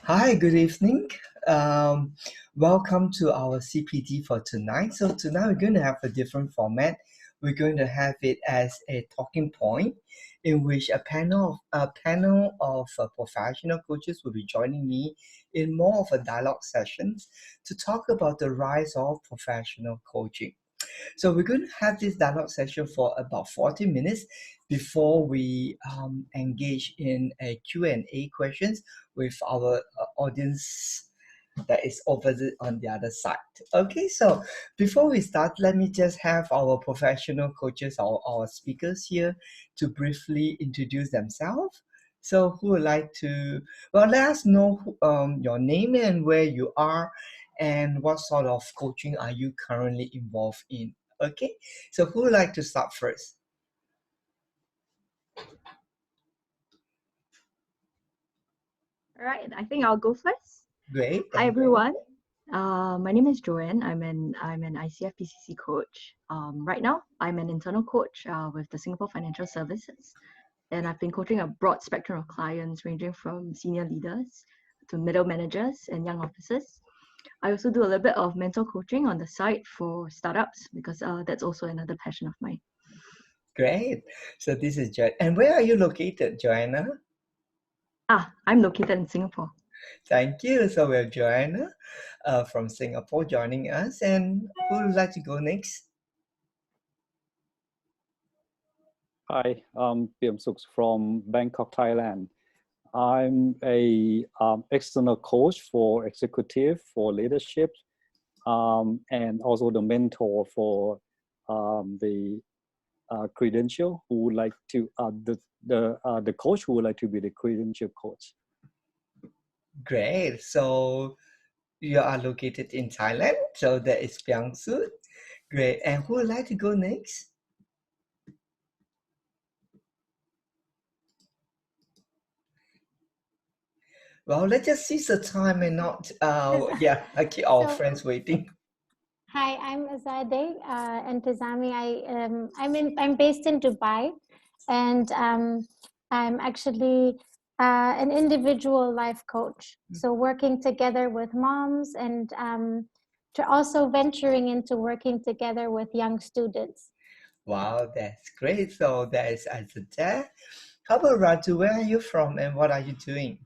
Hi, good evening. Um, Welcome to our CPD for tonight. So tonight we're going to have a different format. We're going to have it as a talking point in which a panel of professional coaches will be joining me in more of a dialogue sessions to talk about the rise of professional coaching. So we're going to have this dialogue session for about 40 minutes before we engage in a Q&A questions with our audience that is over on the other side. Okay, so before we start, let me just have our professional coaches, our speakers here to briefly introduce themselves. So who would like to, well, let us know your name and where you are and what sort of coaching are you currently involved in. Okay, so who would like to start first? All right, I think I'll go first. Great. Hi everyone. My name is Joanne. I'm an ICF PCC coach. Right now, I'm an internal coach with the Singapore Financial Services, and I've been coaching a broad spectrum of clients, ranging from senior leaders to middle managers and young officers. I also do a little bit of mental coaching on the side for startups because that's also another passion of mine. Great. So this is Joanne. And where are you located, Joanna? I'm located in Singapore. Thank you. So we have Joanna from Singapore joining us. And who would like to go next? Hi, I'm Piam Suks from Bangkok, Thailand. I'm a external coach for executive, for leadership, and also the mentor for the credential who would like to the coach who would like to be the credential coach. Great. So you are located in Thailand. So that is Piang Sut. Great. And who would like to go next? Well, let's just seize the time and not, I keep our friends waiting. Hi, I'm Azadeh Entizami. I'm based in Dubai, and I'm actually an individual life coach. So working together with moms and to also venturing into working together with young students. Wow, that's great. So that is Azadeh. How about Ratu? Where are you from and what are you doing?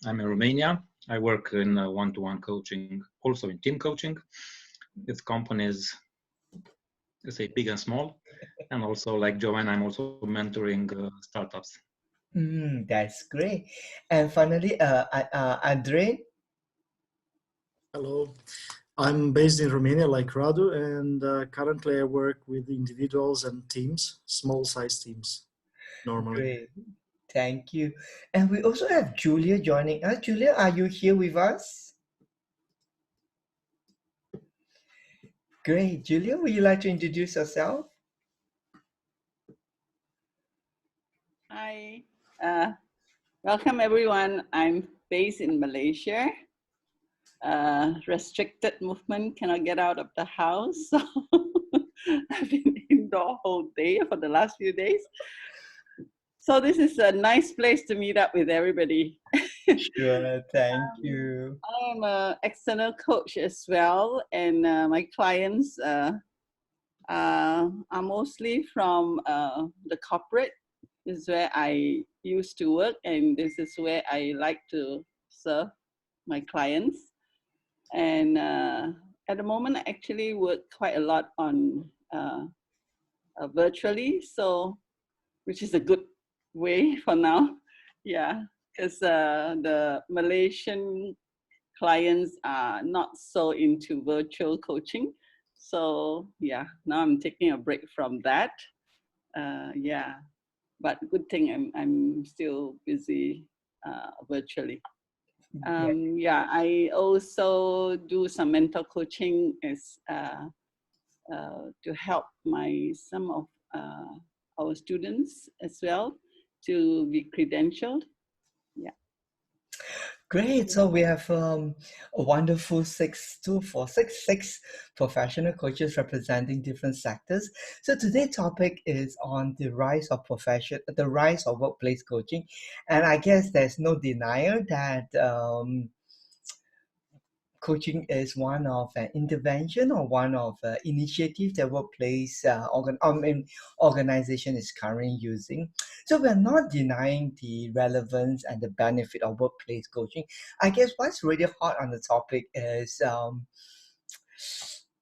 I'm in Romania. I work in one-to-one coaching, also in team coaching with companies, let's say big and small. And also like Joanne, I'm also mentoring startups. That's great. And finally, Andre. Hello, I'm based in Romania like Radu, and currently I work with individuals and teams, small size teams, normally. Great. Thank you. And we also have Julia joining us. Julia, are you here with us? Great. Julia, would you like to introduce yourself? Hi, welcome everyone. I'm based in Malaysia. Restricted movement, cannot get out of the house. So I've been indoor whole day for the last few days. So this is a nice place to meet up with everybody. Sure, thank you. I'm an external coach as well, and my clients are mostly from the corporate. This is where I used to work, and this is where I like to serve my clients. And at the moment, I actually work quite a lot on virtually, so which is a good way for now. Yeah, because the Malaysian clients are not so into virtual coaching. So yeah, now I'm taking a break from that. Yeah, but good thing I'm still busy virtually. Yeah, I also do some mental coaching as to help some of our students as well to be credentialed. Yeah. Great. So we have a wonderful 6 professional coaches representing different sectors. So today's topic is on the rise of workplace coaching, and I guess there's no denial that coaching is one of an intervention or one of initiatives that organization is currently using. So we're not denying the relevance and the benefit of workplace coaching. I guess what's really hot on the topic is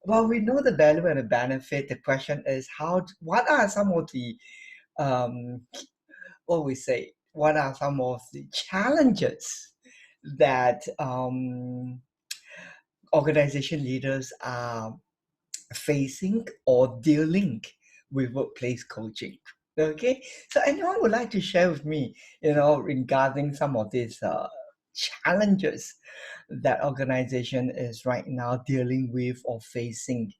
well, we know the value and the benefit. The question is what are some of the um, what are some of the challenges that organization leaders are facing or dealing with workplace coaching? Okay, so anyone would like to share with me, regarding some of these challenges that organization is right now dealing with or facing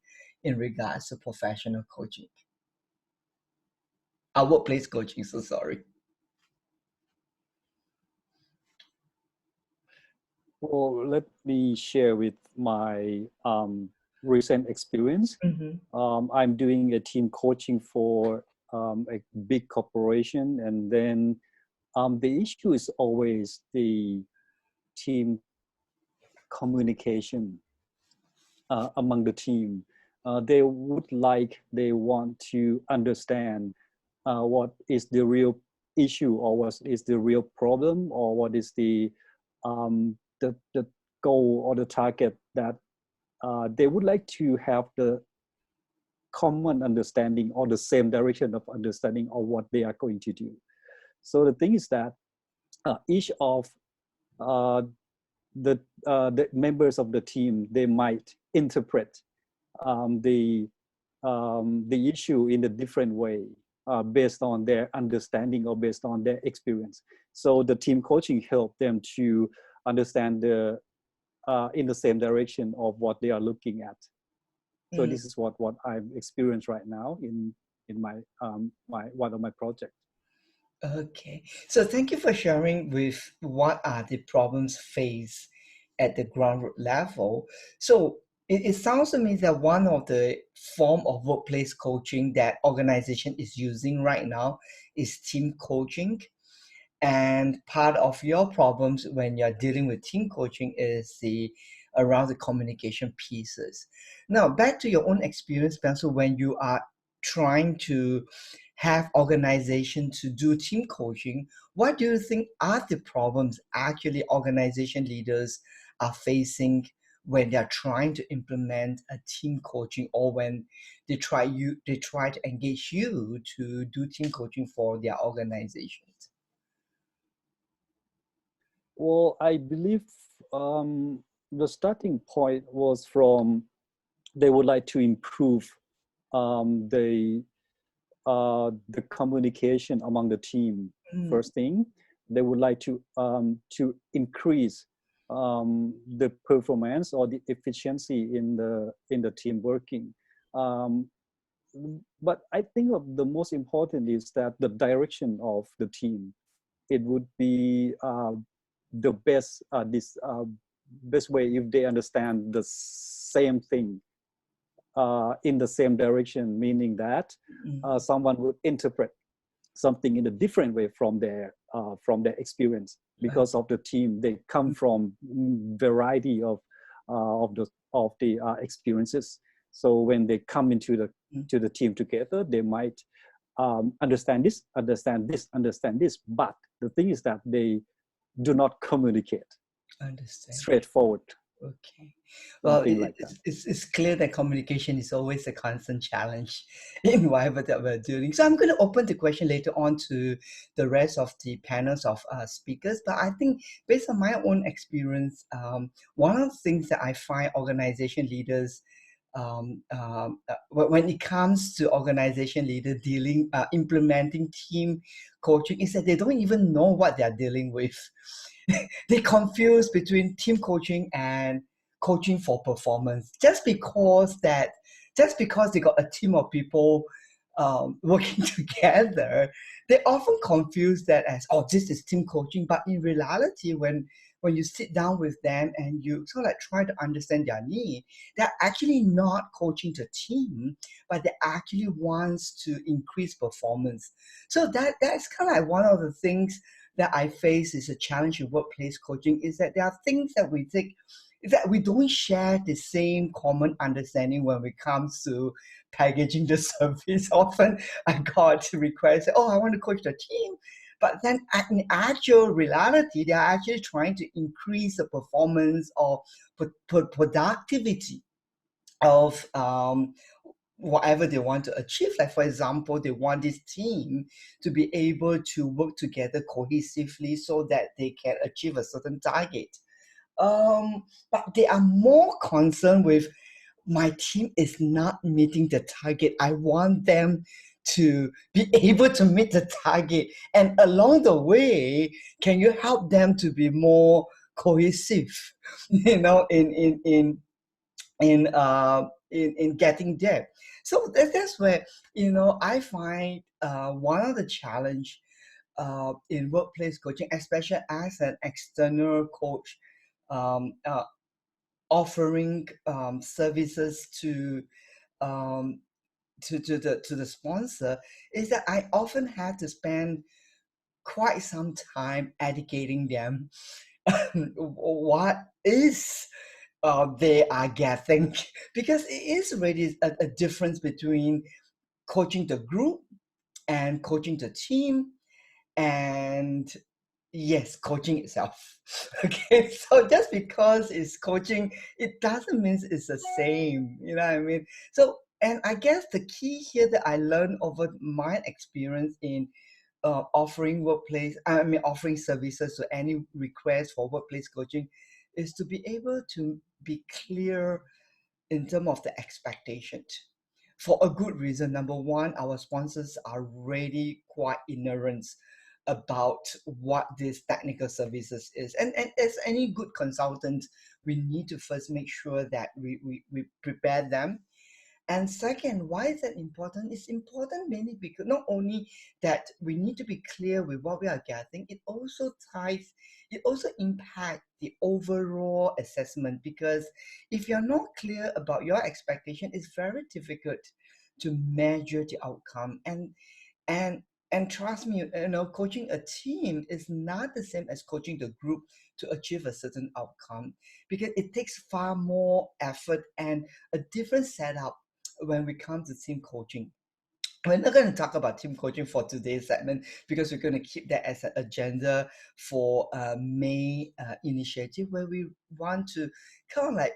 in regards to professional coaching, workplace coaching, so sorry. Well, let me share with my recent experience. I'm doing a team coaching for a big corporation, and then the issue is always the team communication among the team. They want to understand what is the real issue, or what is the real problem, or what is the goal or the target that they would like to have the common understanding or the same direction of understanding of what they are going to do. So the thing is that each of the members of the team, they might interpret the issue in a different way based on their understanding or based on their experience. So the team coaching helped them to understand in the same direction of what they are looking at. So this is what I've experienced right now in my one of my projects. Okay, so thank you for sharing with what are the problems faced at the ground level. So it sounds to me that one of the form of workplace coaching that organization is using right now is team coaching. And part of your problems when you're dealing with team coaching is around the communication pieces. Now, back to your own experience, Spencer, when you are trying to have organization to do team coaching, what do you think are the problems actually organization leaders are facing when they're trying to implement a team coaching, or when they try to engage you to do team coaching for their organizations? Well, I believe the starting point was from they would like to improve the communication among the team. First thing, they would like to increase the performance or the efficiency in the team working. But I think the most important is that the direction of the team. It would be the best best way if they understand the same thing in the same direction, meaning that someone would interpret something in a different way from their experience, because of the team they come from variety of the experiences. So when they come into the team together, they might understand this, but the thing is that they do not communicate straightforward. Okay. Well, it's clear that communication is always a constant challenge in whatever that we're doing. So I'm going to open the question later on to the rest of the panels of speakers. But I think based on my own experience, one of the things that I find organization leaders, when it comes to organization leader implementing team coaching, is that they don't even know what they're dealing with. They confuse between team coaching and coaching for performance. Just because they got a team of people working together, they often confuse that as, oh, this is team coaching. But in reality, when you sit down with them and you sort of like try to understand their need, they're actually not coaching the team, but they actually wants to increase performance. So that's kind of like one of the things that I face is a challenge in workplace coaching, is that there are things that we think that we don't share the same common understanding when it comes to packaging the service. Often I got requests, oh, I want to coach the team. But then in actual reality, they are actually trying to increase the performance or productivity of whatever they want to achieve. Like, for example, they want this team to be able to work together cohesively so that they can achieve a certain target. But they are more concerned with, my team is not meeting the target. I want them to be able to meet the target. And along the way, can you help them to be more cohesive, in getting there? So that's where, I find one of the challenge in workplace coaching, especially as an external coach, offering services to the sponsor, is that I often have to spend quite some time educating them what is they are getting, because it is really a difference between coaching the group and coaching the team, and yes, coaching itself. Okay, so just because it's coaching, it doesn't mean it's the same. You know what I mean? So, and I guess the key here that I learned over my experience in offering services to any request for workplace coaching, is to be able to be clear in terms of the expectations. For a good reason. Number one, our sponsors are really quite ignorant about what this technical services is. And as any good consultant, we need to first make sure that we prepare them. And second, why is that important? It's important mainly because not only that we need to be clear with what we are getting, it also impacts the overall assessment, because if you're not clear about your expectation, it's very difficult to measure the outcome. And trust me, coaching a team is not the same as coaching the group to achieve a certain outcome, because it takes far more effort and a different setup when we come to team coaching. We're not going to talk about team coaching for today's segment, because we're going to keep that as an agenda for May initiative, where we want to kind of like,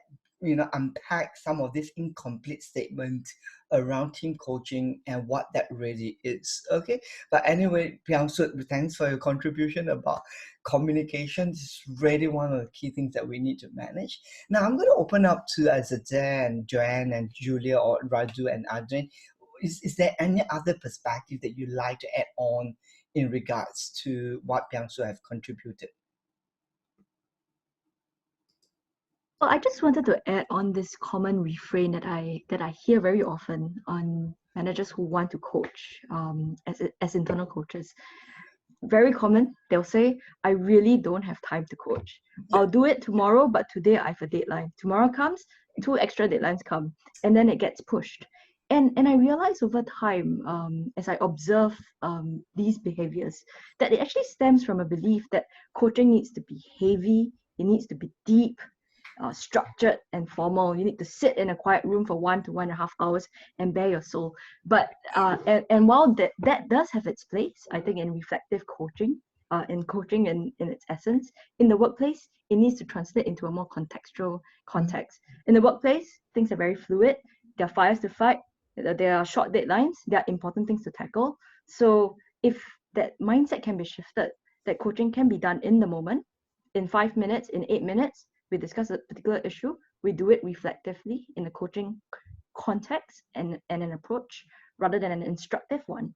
unpack some of this incomplete statement around team coaching and what that really is. Okay, but anyway, Piang Sut, thanks for your contribution about communication. It's really one of the key things that we need to manage. Now I'm going to open up to Azadeh and Joanne and Julia, or Radu and Adrian. Is there any other perspective that you'd like to add on in regards to what Piang Sut have contributed? Well, I just wanted to add on this common refrain that I hear very often on managers who want to coach as internal coaches. Very common. They'll say, I really don't have time to coach. I'll do it tomorrow, but today I have a deadline. Tomorrow comes, 2 extra deadlines come, and then it gets pushed. And I realize over time, as I observe these behaviors, that it actually stems from a belief that coaching needs to be heavy, it needs to be deep, structured and formal. You need to sit in a quiet room for 1 to 1.5 hours and bare your soul. But and while that does have its place, I think in reflective coaching, in coaching in its essence, in the workplace, it needs to translate into a more contextual context. In the workplace, things are very fluid. There are fires to fight. There are short deadlines. There are important things to tackle. So if that mindset can be shifted, that coaching can be done in the moment, in 5 minutes, in 8 minutes, we discuss a particular issue, we do it reflectively in a coaching context and an approach rather than an instructive one,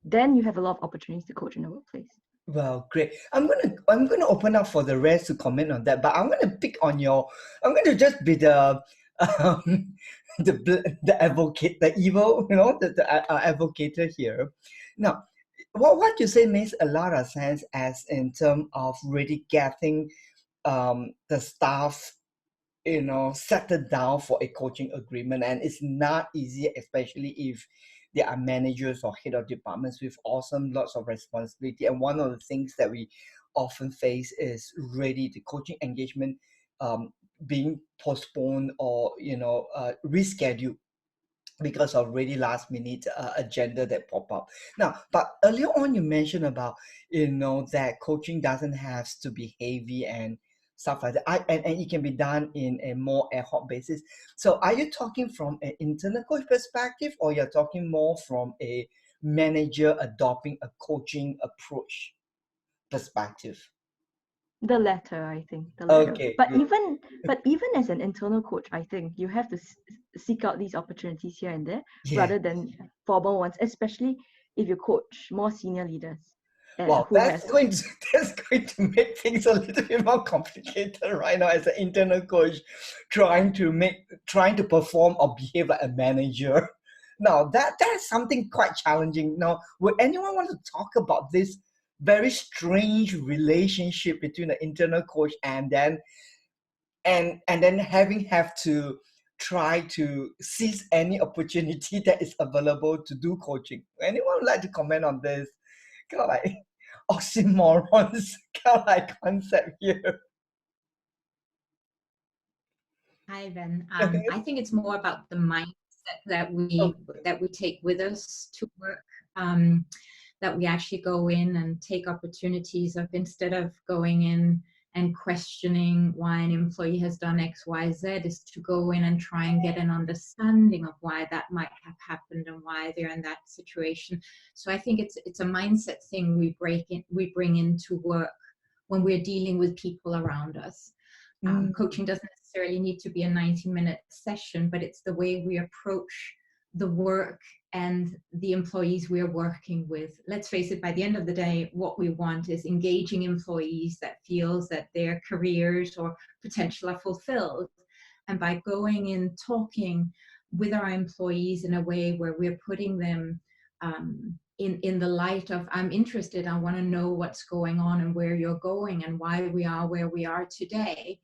then you have a lot of opportunities to coach in the workplace. Well, great. I'm gonna open up for the rest to comment on that, but I'm gonna just be the the advocate, the evil, the advocator here. Now, what you say makes a lot of sense as in terms of really getting the staff settled down for a coaching agreement. And it's not easy, especially if they are managers or head of departments with awesome lots of responsibility. And one of the things that we often face is really the coaching engagement being postponed or rescheduled because of really last minute agenda that pop up. Now, but earlier on you mentioned about that coaching doesn't have to be heavy and stuff like that. And it can be done in a more ad hoc basis. So are you talking from an internal coach perspective, or you're talking more from a manager adopting a coaching approach perspective? The latter, I think, the latter. Okay, But good. even as an internal coach, I think you have to seek out these opportunities here and there rather than formal ones, especially if you coach more senior leaders. Well, that's going to make things a little bit more complicated right now as an internal coach, trying to perform or behave like a manager. Now that's something quite challenging. Now, would anyone want to talk about this very strange relationship between the internal coach and then have to try to seize any opportunity that is available to do coaching? Anyone would like to comment on this? Kind of like oxymorons kind of like concept here. Hi, Ben. I think it's more about the mindset that we take with us to work. That we actually go in and take opportunities of, instead of going in and questioning why an employee has done X, Y, Z, is to go in and try and get an understanding of why that might have happened and why they're in that situation. So I think it's a mindset thing we bring into work when we're dealing with people around us. Coaching doesn't necessarily need to be a 90-minute session, but it's the way we approach the work and the employees we're working with. Let's face it, by the end of the day, what we want is engaging employees that feels that their careers or potential are fulfilled. And by going in, talking with our employees in a way where we're putting them in the light of, I'm interested, I want to know what's going on and where you're going and why we are where we are today.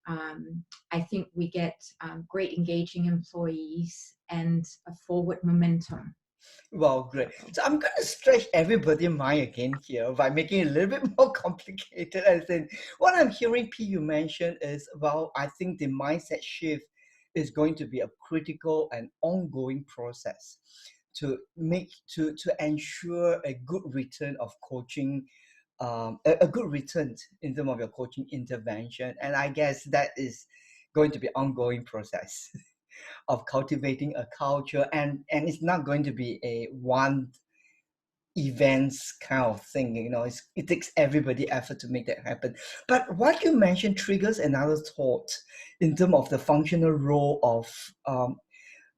I think we get great engaging employees and a forward momentum. Well, great. So I'm going to stretch everybody's mind again here by making it a little bit more complicated. As in, what I'm hearing P you mention is, well, I think the mindset shift is going to be a critical and ongoing process to ensure a good return of coaching, a good return in terms of your coaching intervention. And I guess that is going to be ongoing process of cultivating a culture, and it's not going to be a one events kind of thing. It takes everybody effort to make that happen. But what you mentioned triggers another thought in terms of the functional role of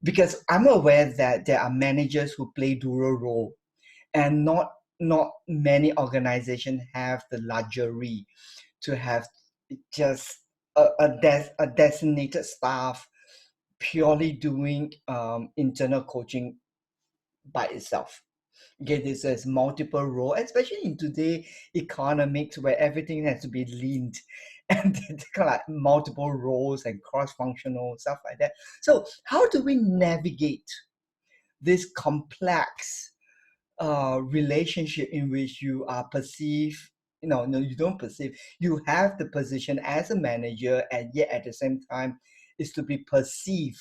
because I'm aware that there are managers who play dual role, and not many organizations have the luxury to have just a designated staff purely doing internal coaching by itself. Okay, this is multiple role, especially in today's economics where everything has to be leaned and kind of like multiple roles and cross-functional stuff like that. So how do we navigate this complex relationship in which you are perceived, no, you don't perceive, you have the position as a manager, and yet at the same time is to be perceived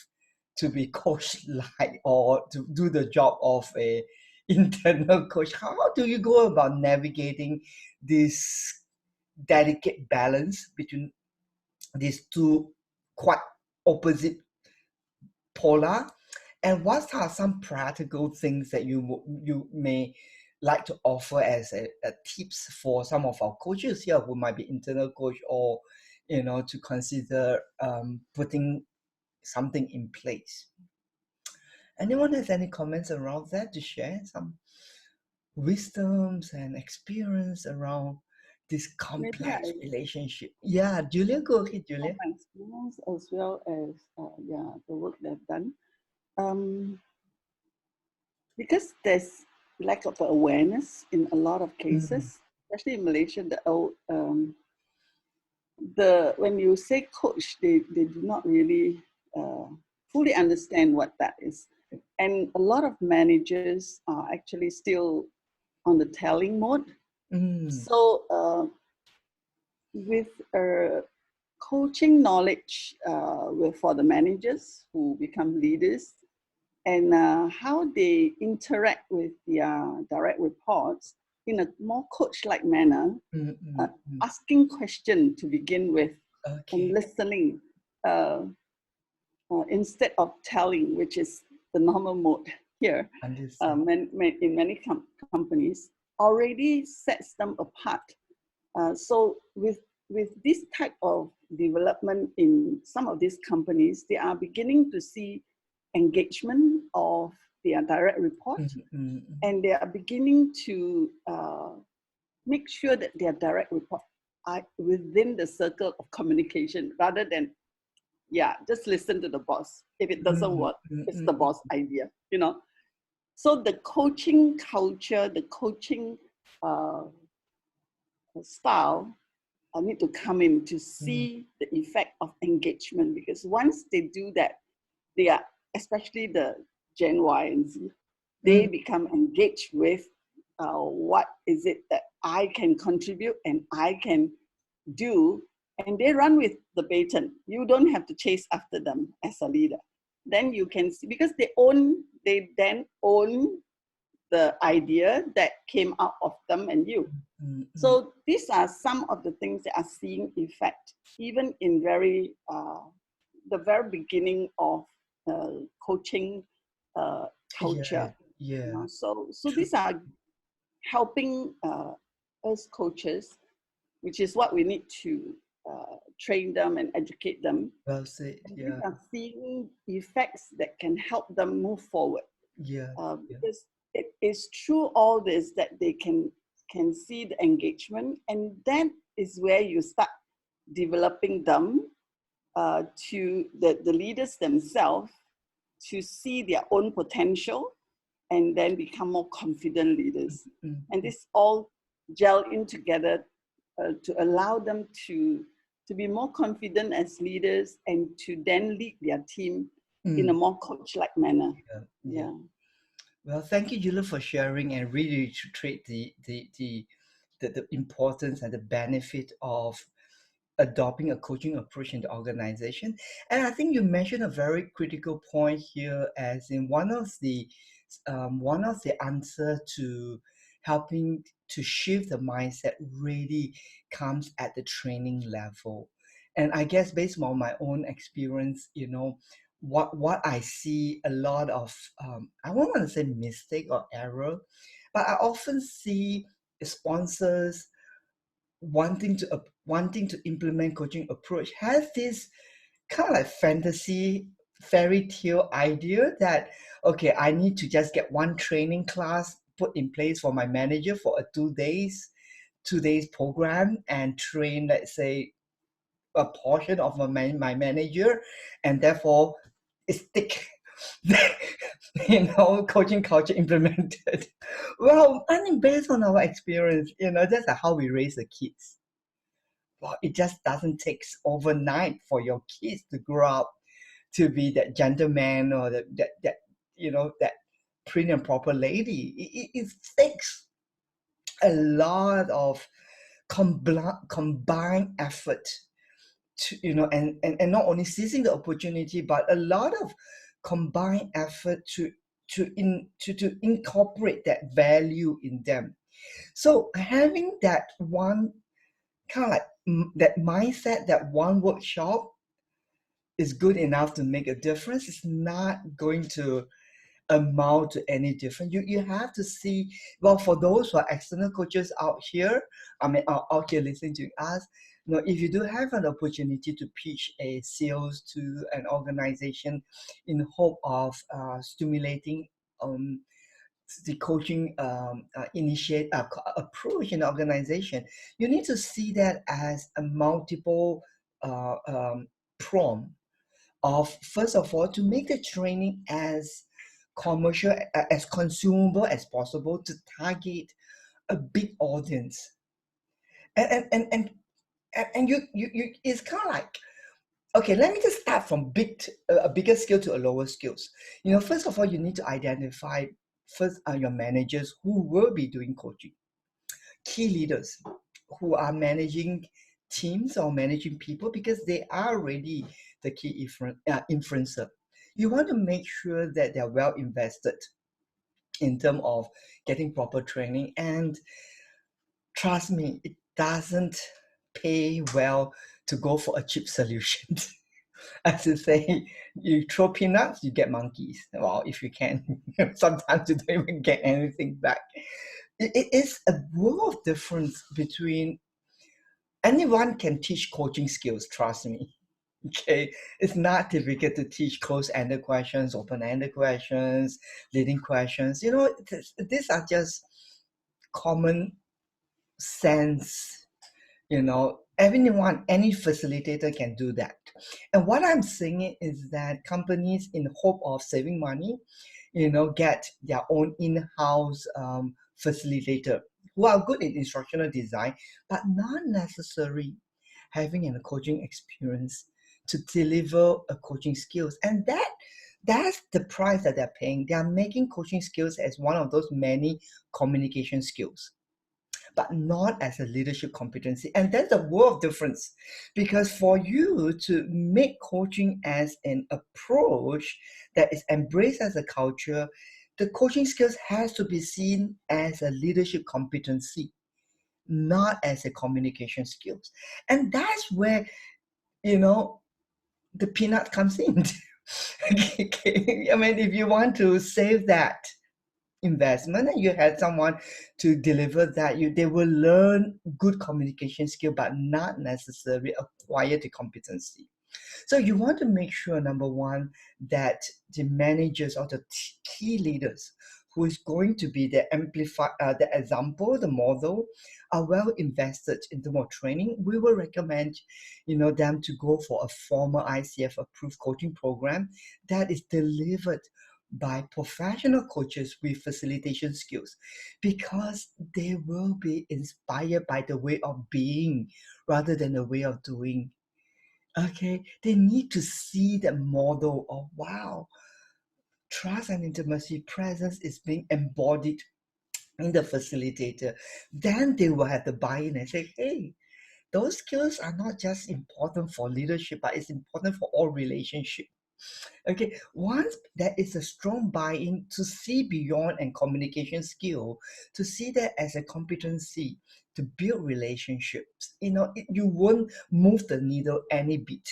to be coached like, or to do the job of a internal coach? How do you go about navigating this delicate balance between these two quite opposite polar? And what are some practical things that you may like to offer as a tips for some of our coaches here who might be internal coach, or to consider putting something in place? Anyone has any comments around that to share? Some wisdoms and experience around this Maybe complex I relationship. Yeah, Julia, go ahead, from Julia. my experience as well as yeah, the work they've done. Um, because there's lack of awareness in a lot of cases, especially in Malaysia. The when you say coach, they do not really fully understand what that is, and a lot of managers are actually still on the telling mode. So with coaching knowledge for the managers who become leaders, and how they interact with their direct reports in a more coach-like manner, asking questions to begin with, and listening instead of telling, which is the normal mode here. In many companies, already sets them apart. So with this type of development in some of these companies, they are beginning to see engagement of their direct report, and they are beginning to make sure that their direct report are within the circle of communication, rather than, yeah, just listen to the boss. If it doesn't work, it's the boss idea, you know. So the coaching culture, the coaching style need to come in to see the effect of engagement, because once they do that, they are, especially the Gen Y and Z, they become engaged with what is it that I can contribute and I can do, and they run with the baton. You don't have to chase after them as a leader. Then you can see, because they then own the idea that came out of them and you. So these are some of the things that are seeing effect, even in the very beginning of coaching culture. Yeah. You know? So these are helping us coaches, which is what we need to train them and educate them. Well said. And Yeah. these are seeing effects that can help them move forward. Yeah. Because it is through all this that they can see the engagement, and that is where you start developing them to the leaders themselves to see their own potential and then become more confident leaders. And this all gel in together to allow them to be more confident as leaders and to then lead their team in a more coach-like manner. Yeah. Well, thank you, Julia, for sharing and really to treat the importance and the benefit of adopting a coaching approach in the organization. And I think you mentioned a very critical point here, as in one of the answer to helping to shift the mindset really comes at the training level. And I guess based on my own experience, you know, what I see a lot of I won't want to say mistake or error, but I often see sponsors wanting to implement coaching approach has this kind of like fantasy fairy tale idea that, okay, I need to just get one training class put in place for my manager for a 2 days program and train, let's say, a portion of my manager, and therefore stick coaching culture implemented. Well, I mean, based on our experience, that's how we raise the kids. Well, it just doesn't take overnight for your kids to grow up to be that gentleman or that prim and proper lady. It takes a lot of combined effort to, and not only seizing the opportunity, but a lot of combined effort to incorporate that value in them. So having that one kind of like that mindset, that one workshop is good enough to make a difference. It's not going to amount to any different. You have to see, well, for those who are external coaches out here, out here listening to us, if you do have an opportunity to pitch a sales to an organization in hope of stimulating the coaching approach in the organization, you need to see that as a multiple prong of, first of all, to make the training as commercial, as consumable as possible, to target a big audience. And you it's kind of like, okay, let me just start from a bigger skill to a lower skills. First of all, you need to identify first your managers who will be doing coaching, key leaders who are managing teams or managing people, because they are already the key influencer. You want to make sure that they're well invested in terms of getting proper training. And trust me, it doesn't pay well to go for a cheap solution. As to say, you throw peanuts, you get monkeys. Well, if you can, sometimes you don't even get anything back. It is a world of difference between, anyone can teach coaching skills, trust me. Okay, it's not difficult to teach closed-ended questions, open-ended questions, leading questions. These are just common sense. Everyone, any facilitator can do that. And what I'm saying is that companies, in hope of saving money, get their own in-house facilitator who are good in instructional design, but not necessarily having a coaching experience to deliver a coaching skills. And that's the price that they're paying. They are making coaching skills as one of those many communication skills, but not as a leadership competency. And that's a world of difference, because for you to make coaching as an approach that is embraced as a culture, the coaching skills has to be seen as a leadership competency, not as a communication skills. And that's where, the peanut comes in. Okay. I mean, if you want to save that investment and you had someone to deliver that, they will learn good communication skill, but not necessarily acquire the competency. So you want to make sure, number one, that the managers or the key leaders who is going to be the the example, the model, are well invested in the more training. We will recommend, them to go for a formal ICF approved coaching program that is delivered by professional coaches with facilitation skills, because they will be inspired by the way of being rather than the way of doing. Okay, they need to see the model of, wow, trust and intimacy, presence is being embodied in the facilitator. Then they will have the buy-in and say, hey, those skills are not just important for leadership, but it's important for all relationships. Okay, once there is a strong buy-in to see beyond and communication skill, to see that as a competency to build relationships, you won't move the needle any bit.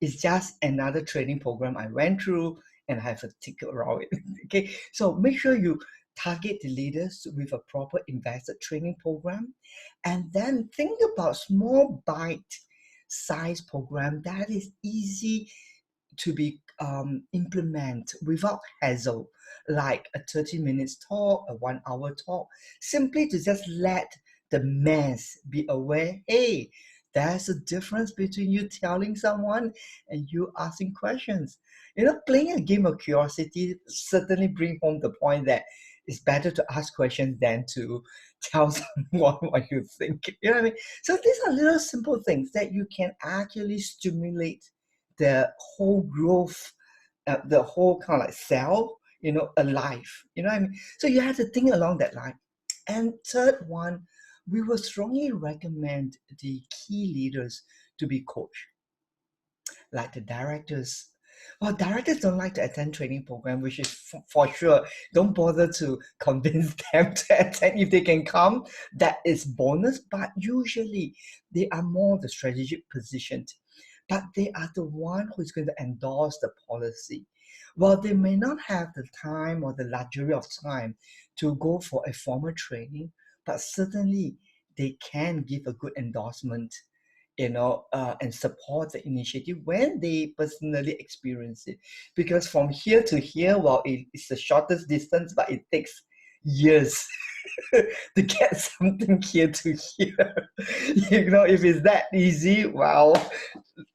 It's just another training program I went through and I have a ticket around it. Okay, so make sure you target the leaders with a proper invested training program, and then think about small bite-sized program that is easy to be implement without hassle, like a 30 minutes talk, a 1 hour talk, simply to just let the mass be aware, hey, there's a difference between you telling someone and you asking questions. Playing a game of curiosity certainly bring home the point that it's better to ask questions than to tell someone what you think. You know what I mean? So these are little simple things that you can actually stimulate the whole growth, the whole kind of like cell, alive. You know what I mean? So you have to think along that line. And third one, we will strongly recommend the key leaders to be coached, like the directors. Well, directors don't like to attend training program, which is for sure. Don't bother to convince them to attend. If they can come, that is bonus. But usually, they are more the strategic positioned. But they are the one who is going to endorse the policy. While they may not have the time or the luxury of time to go for a formal training, but certainly they can give a good endorsement, and support the initiative when they personally experience it. Because from here to here, well, it's the shortest distance, but it takes years to get something here to here. If it's that easy, well,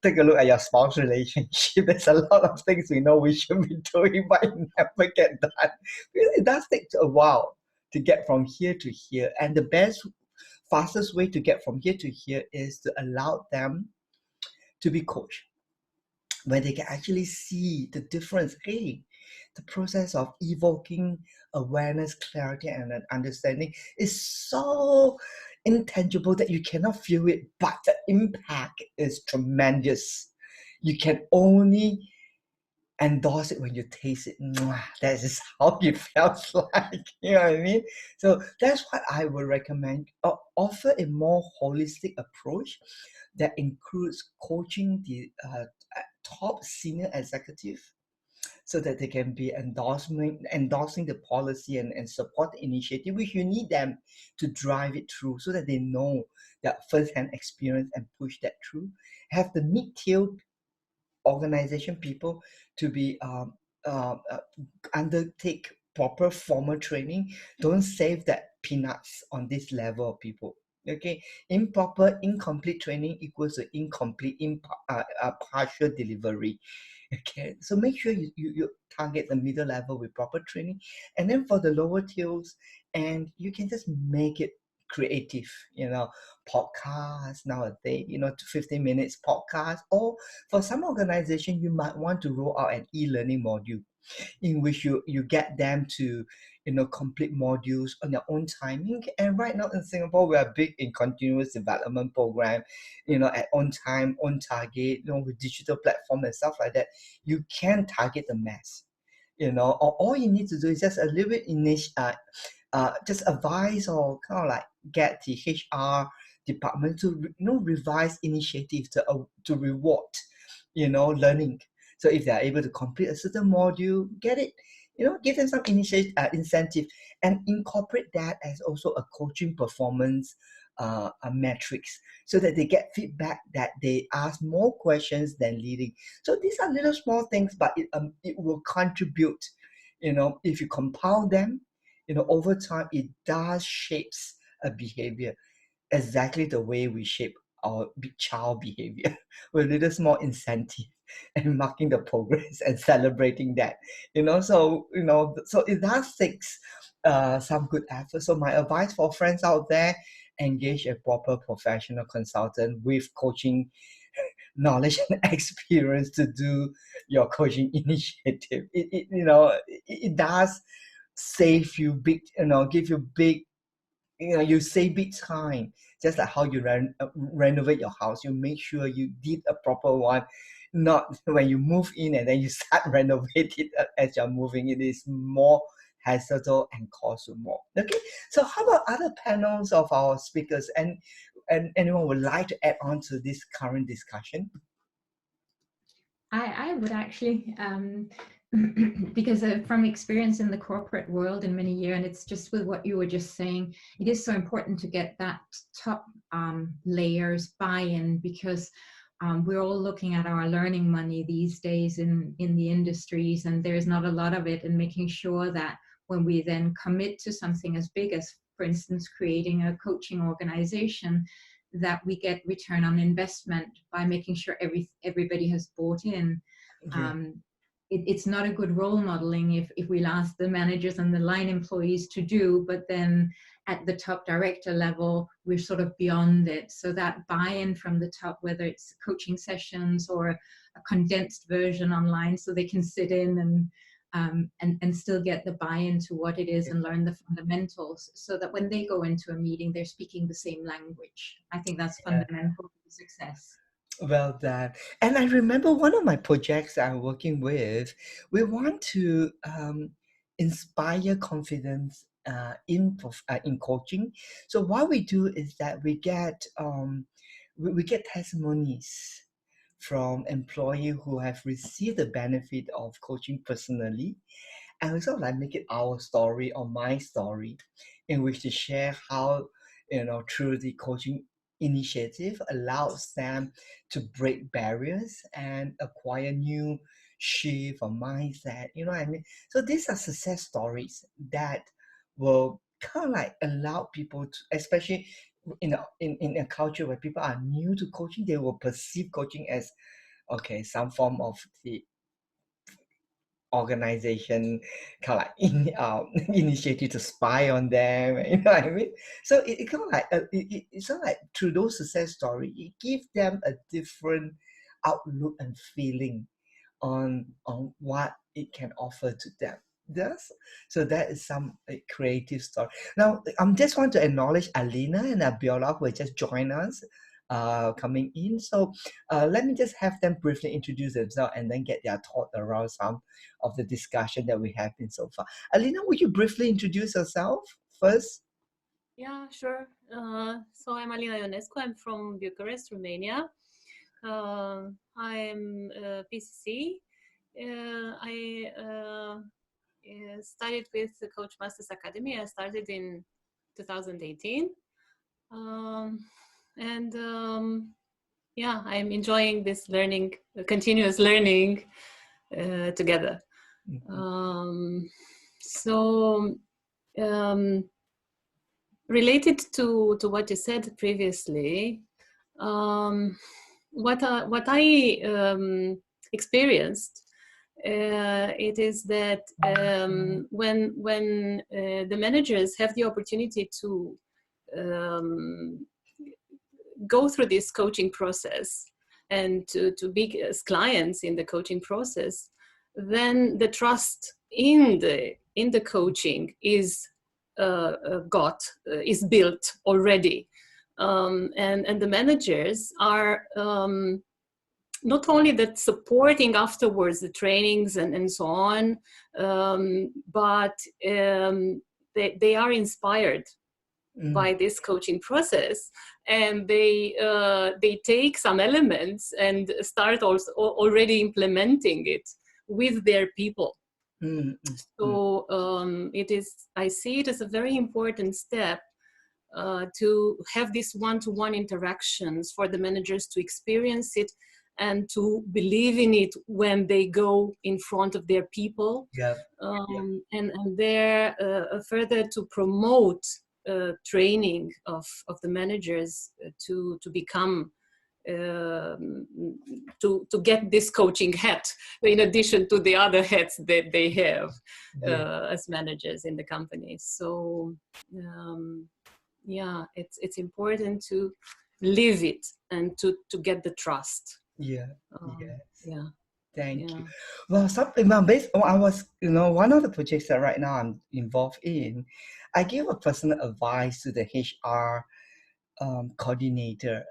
take a look at your spouse relationship. There's a lot of things we know we should be doing, but it never get done. It does take a while to get from here to here. And the fastest way to get from here to here is to allow them to be coached, where they can actually see the difference. Hey, the process of evoking awareness, clarity, and an understanding is so intangible that you cannot feel it, but the impact is tremendous. You can only endorse it when you taste it. Mwah, that is how it feels like. You know what I mean? So that's what I would recommend. Offer a more holistic approach that includes coaching the top senior executive so that they can be endorsing the policy and support the initiative, which you need them to drive it through so that they know that first-hand experience and push that through. Have the mid-tier organization people to be undertake proper formal training. Don't save that peanuts on this level of people. Okay, improper, incomplete training equals to incomplete, partial delivery. Okay, so make sure you target the middle level with proper training, and then for the lower tiers, and you can just make it creative. Podcasts nowadays, 15 minutes podcast, or for some organization, you might want to roll out an e-learning module in which you get them to complete modules on their own timing. And right now in Singapore, we are big in continuous development program, at on time, on target, with digital platform and stuff like that. You can target the mass, or all you need to do is just a little bit just advise or kind of like get the HR department to revise initiatives to reward learning. So if they are able to complete a certain module, get it, give them some incentive, and incorporate that as also a coaching performance a metrics, so that they get feedback that they ask more questions than leading. So these are little small things, but it will contribute. If you compile them, over time, it does shapes a behavior exactly the way we shape our child behavior with little small incentive and marking the progress and celebrating that. So it does take some good effort. So my advice for friends out there: engage a proper professional consultant with coaching knowledge and experience to do your coaching initiative. It does save you big, give you big, you save big time. Just like how you renovate your house, you make sure you did a proper one, not when you move in and then you start renovate it as you're moving. It is more hassle and cost you more. Okay, so how about other panels of our speakers, and anyone would like to add on to this current discussion? I would actually, because from experience in the corporate world in many years, and it's just with what you were just saying, it is so important to get that top layers buy-in, because we're all looking at our learning money these days in the industries, and there's not a lot of it, and making sure that when we then commit to something as big as, for instance, creating a coaching organization, that we get return on investment by making sure everybody has bought in. It's not a good role modeling if we'll ask the managers and the line employees to do, but then at the top director level, we're sort of beyond it. So that buy-in from the top, whether it's coaching sessions or a condensed version online, so they can sit in and still get the buy-in to what it is and learn the fundamentals, so that when they go into a meeting, they're speaking the same language. I think that's fundamental to success. Well done. And I remember one of my projects I'm working with, we want to inspire confidence in coaching. So what we do is that we get testimonies from employees who have received the benefit of coaching personally, and we sort of like make it our story or my story, in which to share how through the coaching initiative allows them to break barriers and acquire new shift or mindset. You know what I mean? So these are success stories that will kind of like allow people to, especially in a culture where people are new to coaching, they will perceive coaching as, okay, some form of the organization kind of like initiative to spy on them, you know what I mean? So it kind of like it's kind of like through those success story, it gives them a different outlook and feeling on what it can offer to them. Yes, so that is some creative story. Now, just want to acknowledge Alina and Abiola who have just joined us, coming in. So let me just have them briefly introduce themselves and then get their thought around some of the discussion that we have been so far. Alina, would you briefly introduce yourself first? Yeah, sure. So I'm Alina Ionescu. I'm from Bucharest, Romania. I'm PCC. I studied with the Coach Masters Academy. I started in 2018. Yeah, I'm enjoying this learning, continuous learning together. Related to what you said previously, what I experienced, it is that when the managers have the opportunity to go through this coaching process and to be as clients in the coaching process, then the trust in the coaching is is built already, and the managers are not only that supporting afterwards the trainings and so on, but they are inspired by this coaching process, and they take some elements and start also already implementing it with their people. So I see it as a very important step to have these one-to-one interactions for the managers to experience it and to believe in it when they go in front of their people. And there further to promote training of the managers to become to get this coaching hat in addition to the other hats that they have as managers in the company. So yeah, it's important to live it and to get the trust. Yeah. Thank Yeah. you. Well, something based on I was, one of the projects that right now I'm involved in, I gave a personal advice to the HR coordinator.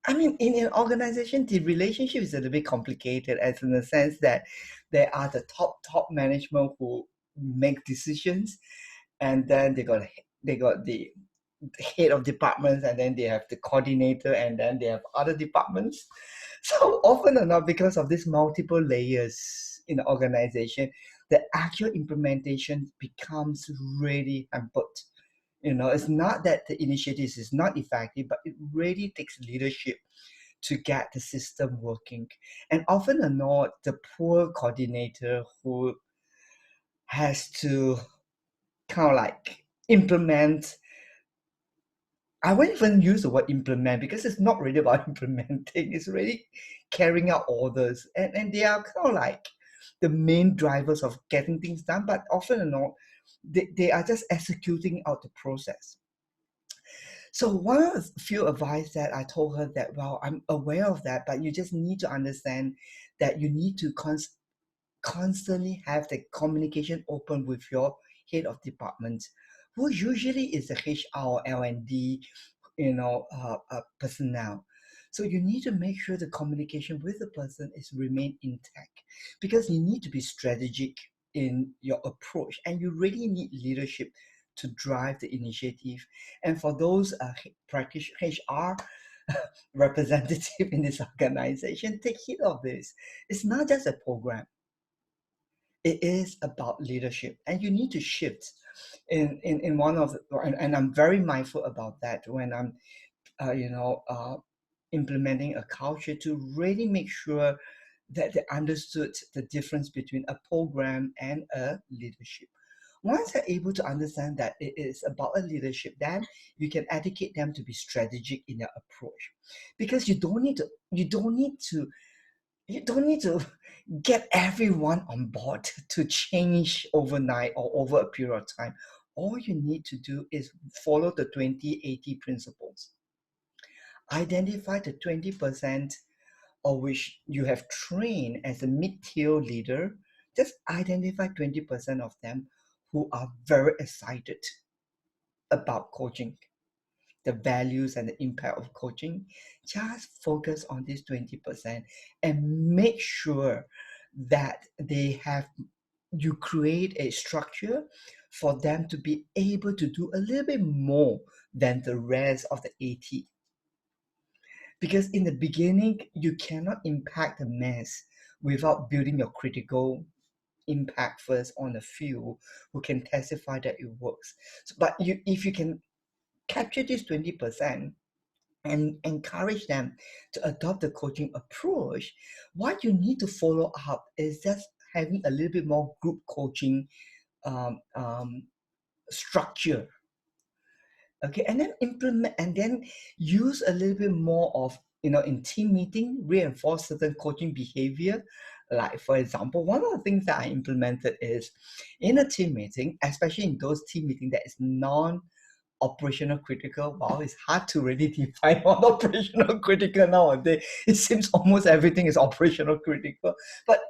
I mean, in an organization, the relationship is a little bit complicated, as in the sense that there are the top management who make decisions, and then they got the head of departments, and then they have the coordinator, and then they have other departments. So often or not, because of these multiple layers in the organization, the actual implementation becomes really hampered. It's not that the initiative is not effective, but it really takes leadership to get the system working. And often or not, the poor coordinator who has to kind of like implement. I won't even use the word implement because it's not really about implementing. It's really carrying out orders. And they are kind of like the main drivers of getting things done, but often or not, they are just executing out the process. So one of the few advice that I told her that, well, I'm aware of that, but you just need to understand that you need to constantly have the communication open with your head of department, who usually is the HR or L&D, personnel. So you need to make sure the communication with the person is remain intact, because you need to be strategic in your approach, and you really need leadership to drive the initiative. And for those practice HR representative in this organization, take heed of this. It's not just a program. It is about leadership, and you need to shift in one of the, and I'm very mindful about that when I'm implementing a culture, to really make sure that they understood the difference between a program and a leadership. once they're able to understand that it is about a leadership, then you can educate them to be strategic in their approach, because you don't need to get everyone on board to change overnight or over a period of time. All you need to do is follow the 20-80 principles. Identify the 20% of which you have trained as a mid-tier leader. Just identify 20% of them who are very excited about coaching, the values and the impact of coaching. Just focus on this 20% and make sure that you create a structure for them to be able to do a little bit more than the rest of the 80. Because in the beginning, you cannot impact the mass without building your critical impact first on the few who can testify that it works. But if you can capture this 20% and encourage them to adopt the coaching approach, what you need to follow up is just having a little bit more group coaching structure. Okay, and then implement, and then use a little bit more of, in team meeting, reinforce certain coaching behavior. Like, for example, one of the things that I implemented is in a team meeting, especially in those team meetings that is non-operational critical. Wow, it's hard to really define what operational critical nowadays. It seems almost everything is operational critical. But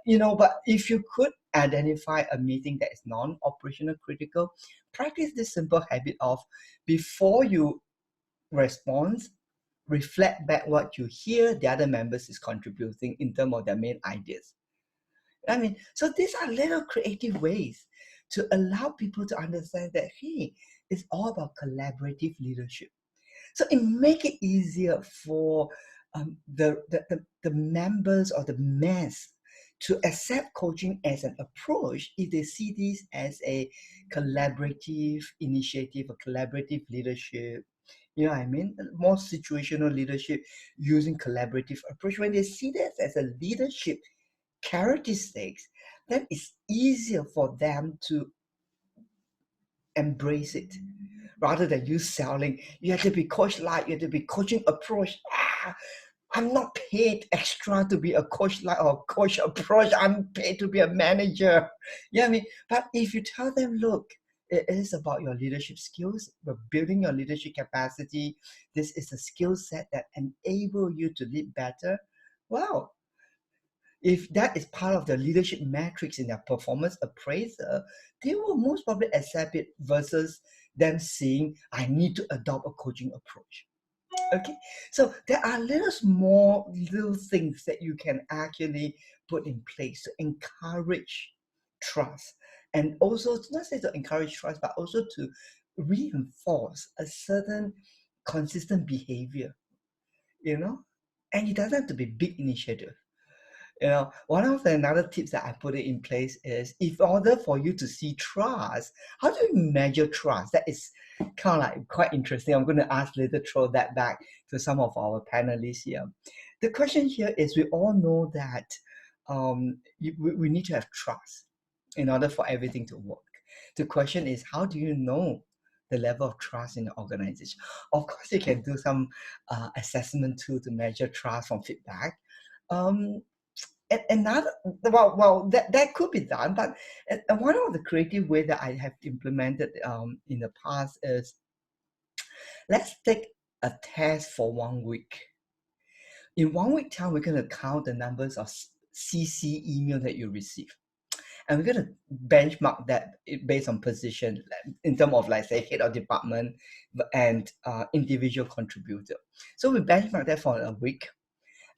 if you could identify a meeting that is non-operational critical, practice this simple habit of, before you respond, reflect back what you hear the other members is contributing in terms of their main ideas. So these are little creative ways to allow people to understand that, hey, it's all about collaborative leadership. So it make it easier for the members or the mass to accept coaching as an approach if they see this as a collaborative initiative, a collaborative leadership. You know what I mean? More situational leadership using collaborative approach. When they see this as a leadership characteristics, then it's easier for them to embrace it, rather than you selling. You have to be coach like, you have to be coaching approach. I'm not paid extra to be a coach like or coach approach. I'm paid to be a manager. But if you tell them, look, it is about your leadership skills. We're building your leadership capacity. This is a skill set that enable you to lead better. Wow. If that is part of the leadership metrics in their performance appraiser, they will most probably accept it versus them saying, I need to adopt a coaching approach. Okay, so there are little things that you can actually put in place to encourage trust, and also not say to encourage trust, but also to reinforce a certain consistent behavior, and it doesn't have to be big initiative. One of the another tips that I put it in place is, in order for you to see trust, how do you measure trust? That is kind of like quite interesting. I'm going to ask later, throw that back to some of our panelists here. The question here is, we all know that we need to have trust in order for everything to work. The question is, how do you know the level of trust in the organization? Of course, you can do some assessment tool to measure trust from feedback. That could be done, but one of the creative ways that I have implemented in the past is, let's take a test for 1 week. In 1 week time, we're going to count the numbers of CC email that you receive. And we're going to benchmark that based on position, in terms of, like, say, head of department and individual contributor. So we benchmark that for a week.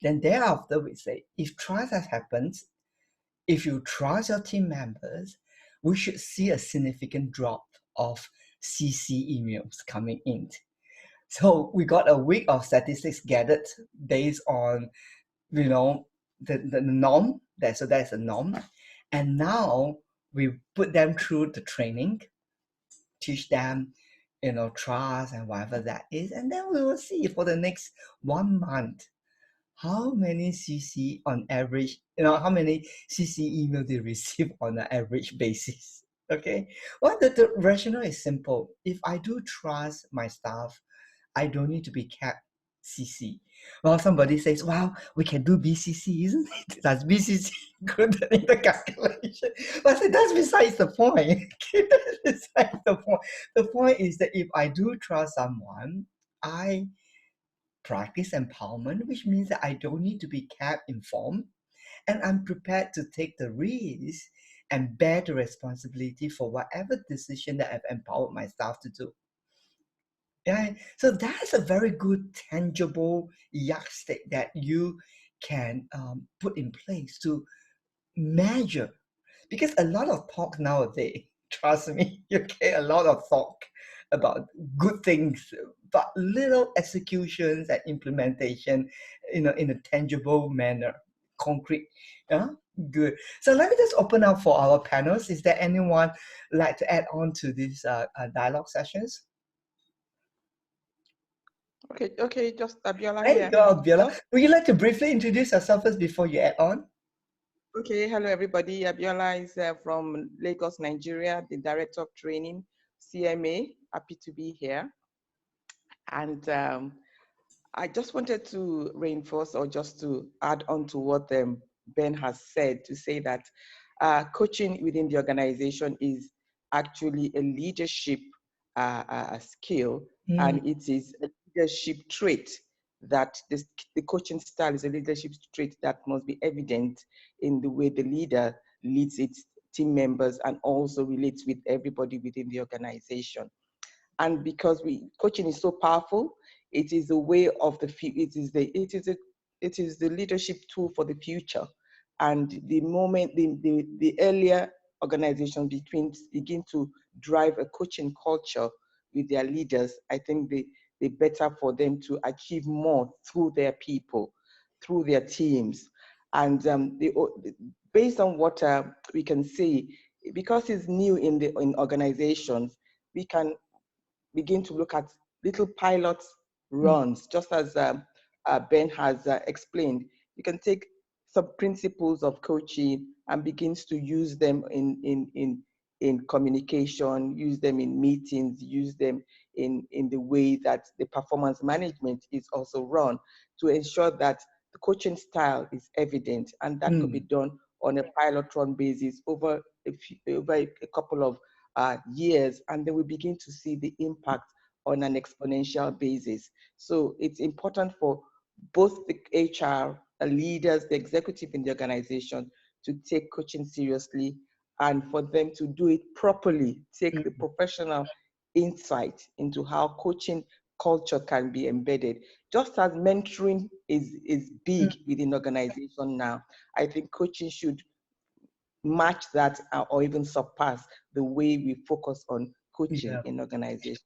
Then thereafter, we say, if trust has happened, if you trust your team members, we should see a significant drop of CC emails coming in. So we got a week of statistics gathered based on, the norm. So that's a norm. And now we put them through the training, teach them, trust and whatever that is. And then we will see for the next 1 month, how many CC on average, how many CC email they receive on an average basis. Okay. Well, the rationale is simple. If I do trust my staff, I don't need to be kept CC. Well, somebody says, "Wow, we can do BCC, isn't it? That's BCC good in the calculation." But I say that's besides the point. Okay, that's besides the point. The point is that if I do trust someone, I practice empowerment, which means that I don't need to be kept informed, and I'm prepared to take the risk and bear the responsibility for whatever decision that I've empowered my staff to do. Yeah, so that's a very good tangible yardstick that you can put in place to measure, because a lot of talk nowadays, trust me, you get a lot of talk about good things, but little executions and implementation, in a tangible manner, concrete. Yeah, good. So let me just open up for our panels. Is there anyone like to add on to these dialogue sessions? Okay, just Abiola There here. you go, Abiola. Would you like to briefly introduce yourself first before you add on? Okay, hello everybody. Abiola is from Lagos, Nigeria, the Director of Training, CMA. Happy to be here. And I just wanted to reinforce or just to add on to what Ben has said, to say that coaching within the organization is actually a leadership skill, and it is a leadership trait that the coaching style is a leadership trait that must be evident in the way the leader leads its team members and also relates with everybody within the organization. And because coaching is so powerful, it is a way of it is the leadership tool for the future. And the moment the earlier organizations begin to drive a coaching culture with their leaders, I think the better for them to achieve more through their people, through their teams. And based on what we can see, because it's new in organizations, we can begin to look at little pilot runs, just as Ben has explained. You can take some principles of coaching and begins to use them in communication, use them in meetings, use them in the way that the performance management is also run, to ensure that the coaching style is evident, and that could be done on a pilot run basis over a couple of years, and then we begin to see the impact on an exponential basis. So it's important for both the HR leaders, the executive in the organization, to take coaching seriously, and for them to do it properly, take the professional insight into how coaching culture can be embedded. Just as mentoring is big within organization now, I think coaching should match that or even surpass the way we focus on coaching in organization.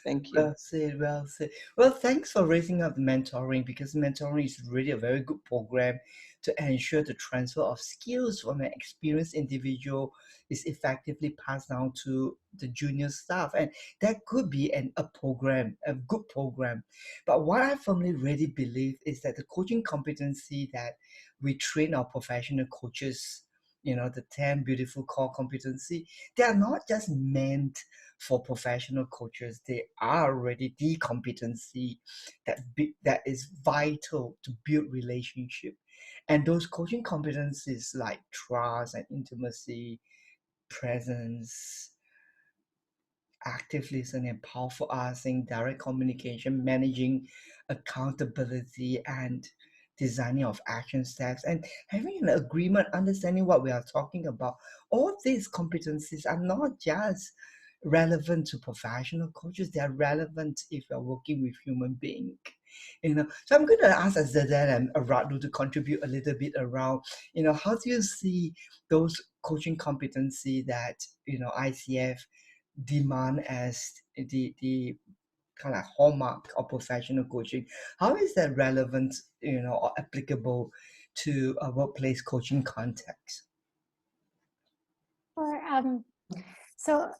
Thank you. Well said, well said. Well, thanks for raising up mentoring, because mentoring is really a very good program to ensure the transfer of skills from an experienced individual is effectively passed down to the junior staff. And that could be a program, a good program. But what I firmly really believe is that the coaching competency that we train our professional coaches, the 10 beautiful core competency, they are not just meant for professional coaches. They are already the competency that is vital to build relationship. And those coaching competencies like trust and intimacy, presence, active listening, powerful asking, direct communication, managing accountability, and designing of action steps, and having an agreement, understanding what we are talking about. All these competencies are not just relevant to professional coaches, they are relevant if you're working with human beings. So I'm going to ask Azazel and Radu to contribute a little bit around, how do you see those coaching competency that ICF demand as the kind of hallmark of professional coaching? How is that relevant, or applicable to a workplace coaching context? Or so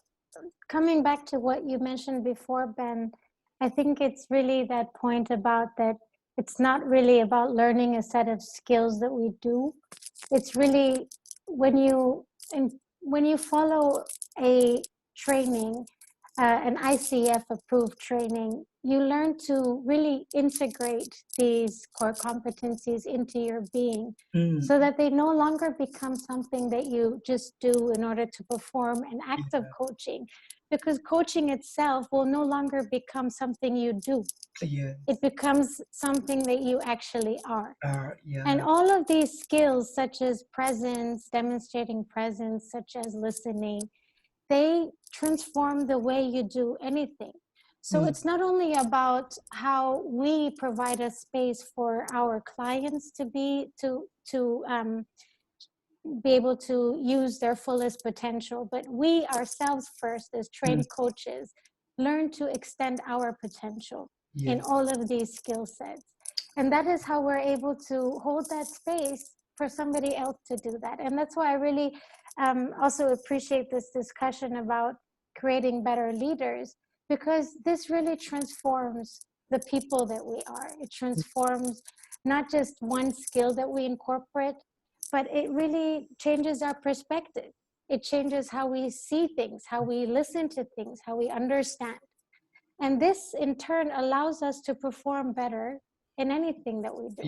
coming back to what you mentioned before, Ben, I think it's really that point about that it's not really about learning a set of skills that we do. It's really when when you follow a training, an ICF approved training, you learn to really integrate these core competencies into your being so that they no longer become something that you just do in order to perform an act of coaching, because coaching itself will no longer become something you do. It becomes something that you actually are. And all of these skills, such as presence, demonstrating presence, such as listening, they transform the way you do anything. So it's not only about how we provide a space for our clients to be able to use their fullest potential, but we ourselves first, as trained coaches, learn to extend our potential in all of these skill sets. And that is how we're able to hold that space for somebody else to do that. And that's why I really also appreciate this discussion about creating better leaders, because this really transforms the people that we are. It transforms not just one skill that we incorporate, but it really changes our perspective. It changes how we see things, how we listen to things, how we understand. And this in turn allows us to perform better in anything that we do.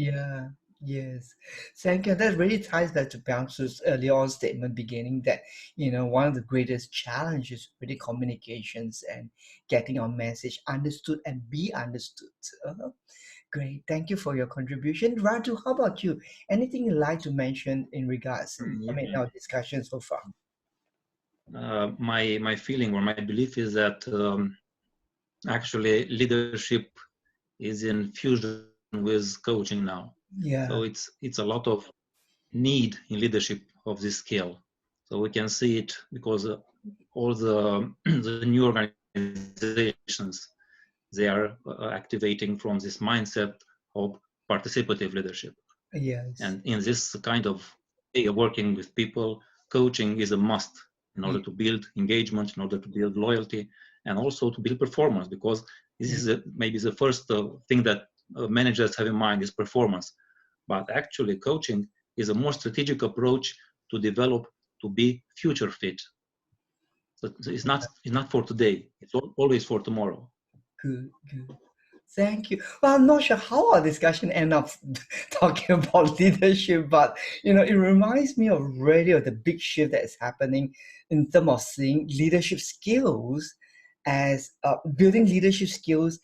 Yes. Thank you. That really ties back to Piangsu's earlier on statement beginning that, one of the greatest challenges is really communications and getting our message understood and be understood. Great. Thank you for your contribution. Raju, how about you? Anything you'd like to mention in regards, our discussion so far? My feeling or my belief is that actually leadership is in fusion with coaching now. So it's a lot of need in leadership of this skill. So we can see it because all the new organizations, they are activating from this mindset of participative leadership. And in this kind of way of working with people, coaching is a must in order to build engagement, in order to build loyalty, and also to build performance, because this is maybe the first thing that managers have in mind is performance. But actually coaching is a more strategic approach to develop, to be future fit. So it's not for today, it's always for tomorrow. Good. Thank you. Well, I'm not sure how our discussion ended up talking about leadership, but it reminds me already of the big shift that is happening in terms of seeing leadership skills as building leadership skills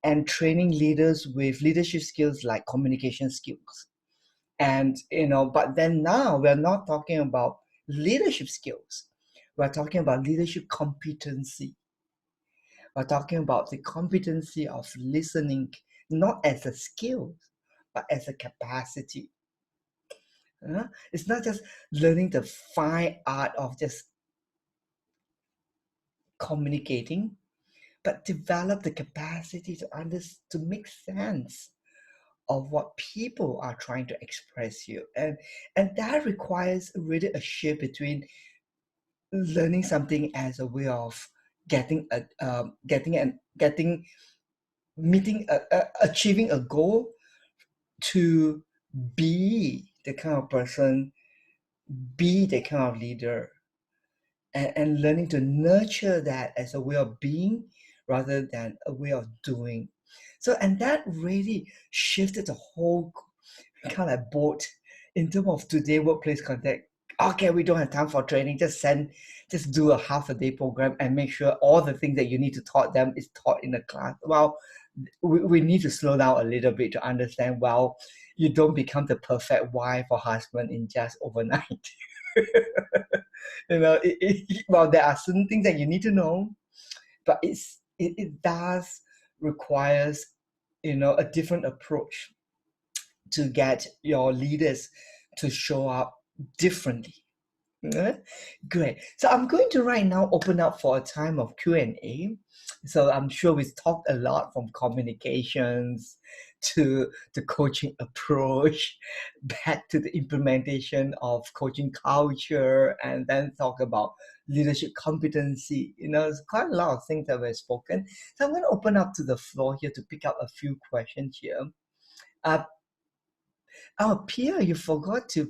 and training leaders with leadership skills like communication skills. And but then now we're not talking about leadership skills. We're talking about leadership competency. We're talking about the competency of listening, not as a skill, but as a capacity. It's not just learning the fine art of just communicating, but develop the capacity to make sense of what people are trying to express you. And that requires really a shift between learning something as a way of achieving a goal, to be the kind of person, be the kind of leader, and learning to nurture that as a way of being rather than a way of doing. So, and that really shifted the whole kind of boat in terms of today workplace context. Okay, we don't have time for training. Just do a half a day program and make sure all the things that you need to taught them is taught in the class. Well, we need to slow down a little bit to understand, well, you don't become the perfect wife or husband in just overnight. Well, there are certain things that you need to know, but it does requires a different approach to get your leaders to show up differently. Great. So I'm going to right now open up for a time of Q&A. So I'm sure we've talked a lot from communications to the coaching approach, back to the implementation of coaching culture, and then talk about leadership competency. There's quite a lot of things that were spoken. So I'm going to open up to the floor here to pick up a few questions here. Oh, Pia, you forgot to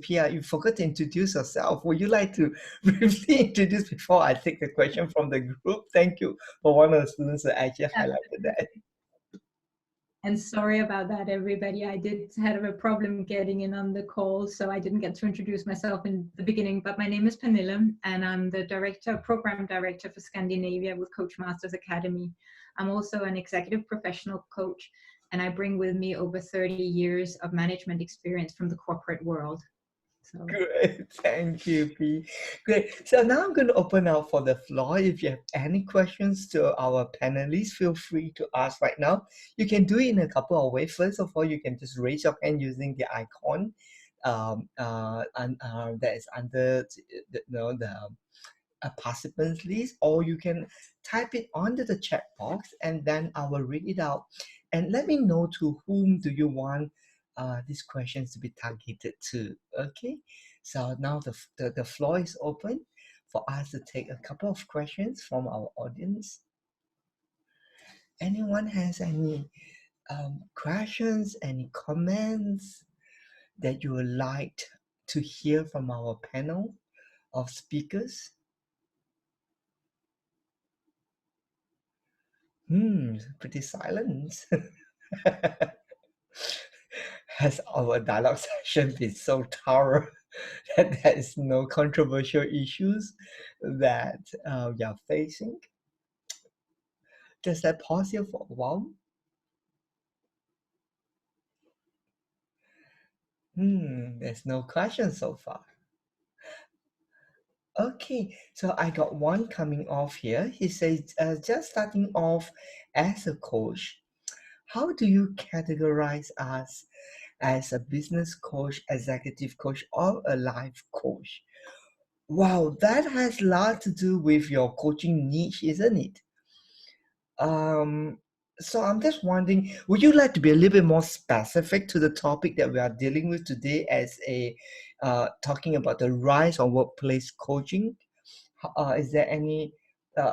introduce yourself. Would you like to briefly introduce before I take the question from the group? Thank you for one of the students that actually highlighted that. And sorry about that, everybody. I did have a problem getting in on the call, so I didn't get to introduce myself in the beginning. But my name is Pernille, and I'm the program director for Scandinavia with Coach Masters Academy. I'm also an executive professional coach, and I bring with me over 30 years of management experience from the corporate world. So. Great, thank you, P. Great. So now I'm going to open up for the floor. If you have any questions to our panelists, feel free to ask right now. You can do it in a couple of ways. First of all, you can just raise your hand using the icon that is under the participants list, or you can type it under the chat box, and then I will read it out. And let me know to whom do you want these questions to be targeted to. Okay, so now the floor is open for us to take a couple of questions from our audience. Anyone has any questions, any comments that you would like to hear from our panel of speakers? Pretty silent. Has our dialogue session been so thorough that there is no controversial issues that you're facing? Just that pause here for a while. There's no question so far. Okay, so I got one coming off here. He says, just starting off as a coach, how do you categorize us as a business coach, executive coach, or a life coach? Wow, that has a lot to do with your coaching niche, isn't it? So I'm just wondering, would you like to be a little bit more specific to the topic that we are dealing with today as a talking about the rise of workplace coaching? Is there any,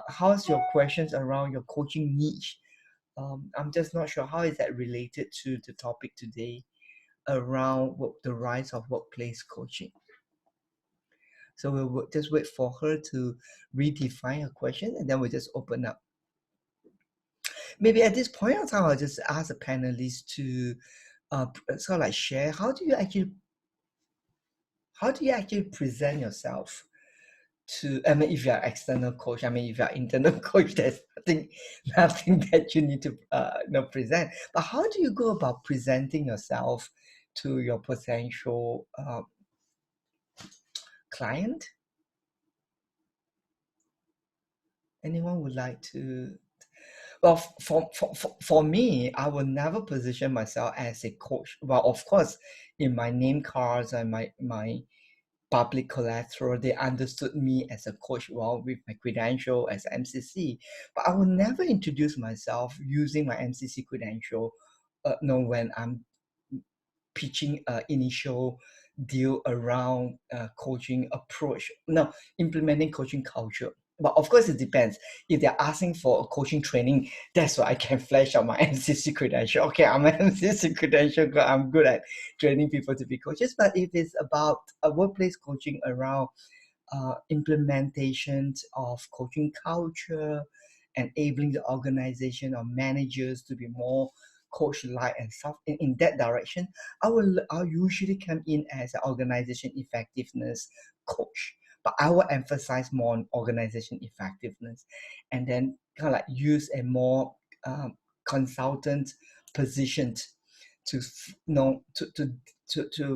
how's your questions around your coaching niche? I'm just not sure how is that related to the topic today around the rise of workplace coaching. So we'll just wait for her to redefine her question, and then we'll just open up. Maybe at this point in time, I'll just ask the panelists to sort of like share, how do you actually present yourself to, I mean, if you're external coach, I mean, if you're internal coach, there's nothing that you need to present. But how do you go about presenting yourself to your potential client? Anyone would like to? Well, for me, I will never position myself as a coach. Well, of course, in my name cards and my public collateral, they understood me as a coach, well, with my credential as MCC. But I will never introduce myself using my MCC credential when I'm pitching an initial deal around coaching approach. No, implementing coaching culture. But of course, it depends. If they're asking for a coaching training, that's why I can flash out my MCC credential. Okay, I'm an MCC credential, I'm good at training people to be coaches. But if it's about a workplace coaching around implementation of coaching culture, enabling the organization or managers to be more coach-like and stuff in that direction, I'll usually come in as an organization effectiveness coach. But I will emphasize more on organization effectiveness, and then kind of like use a more consultant position to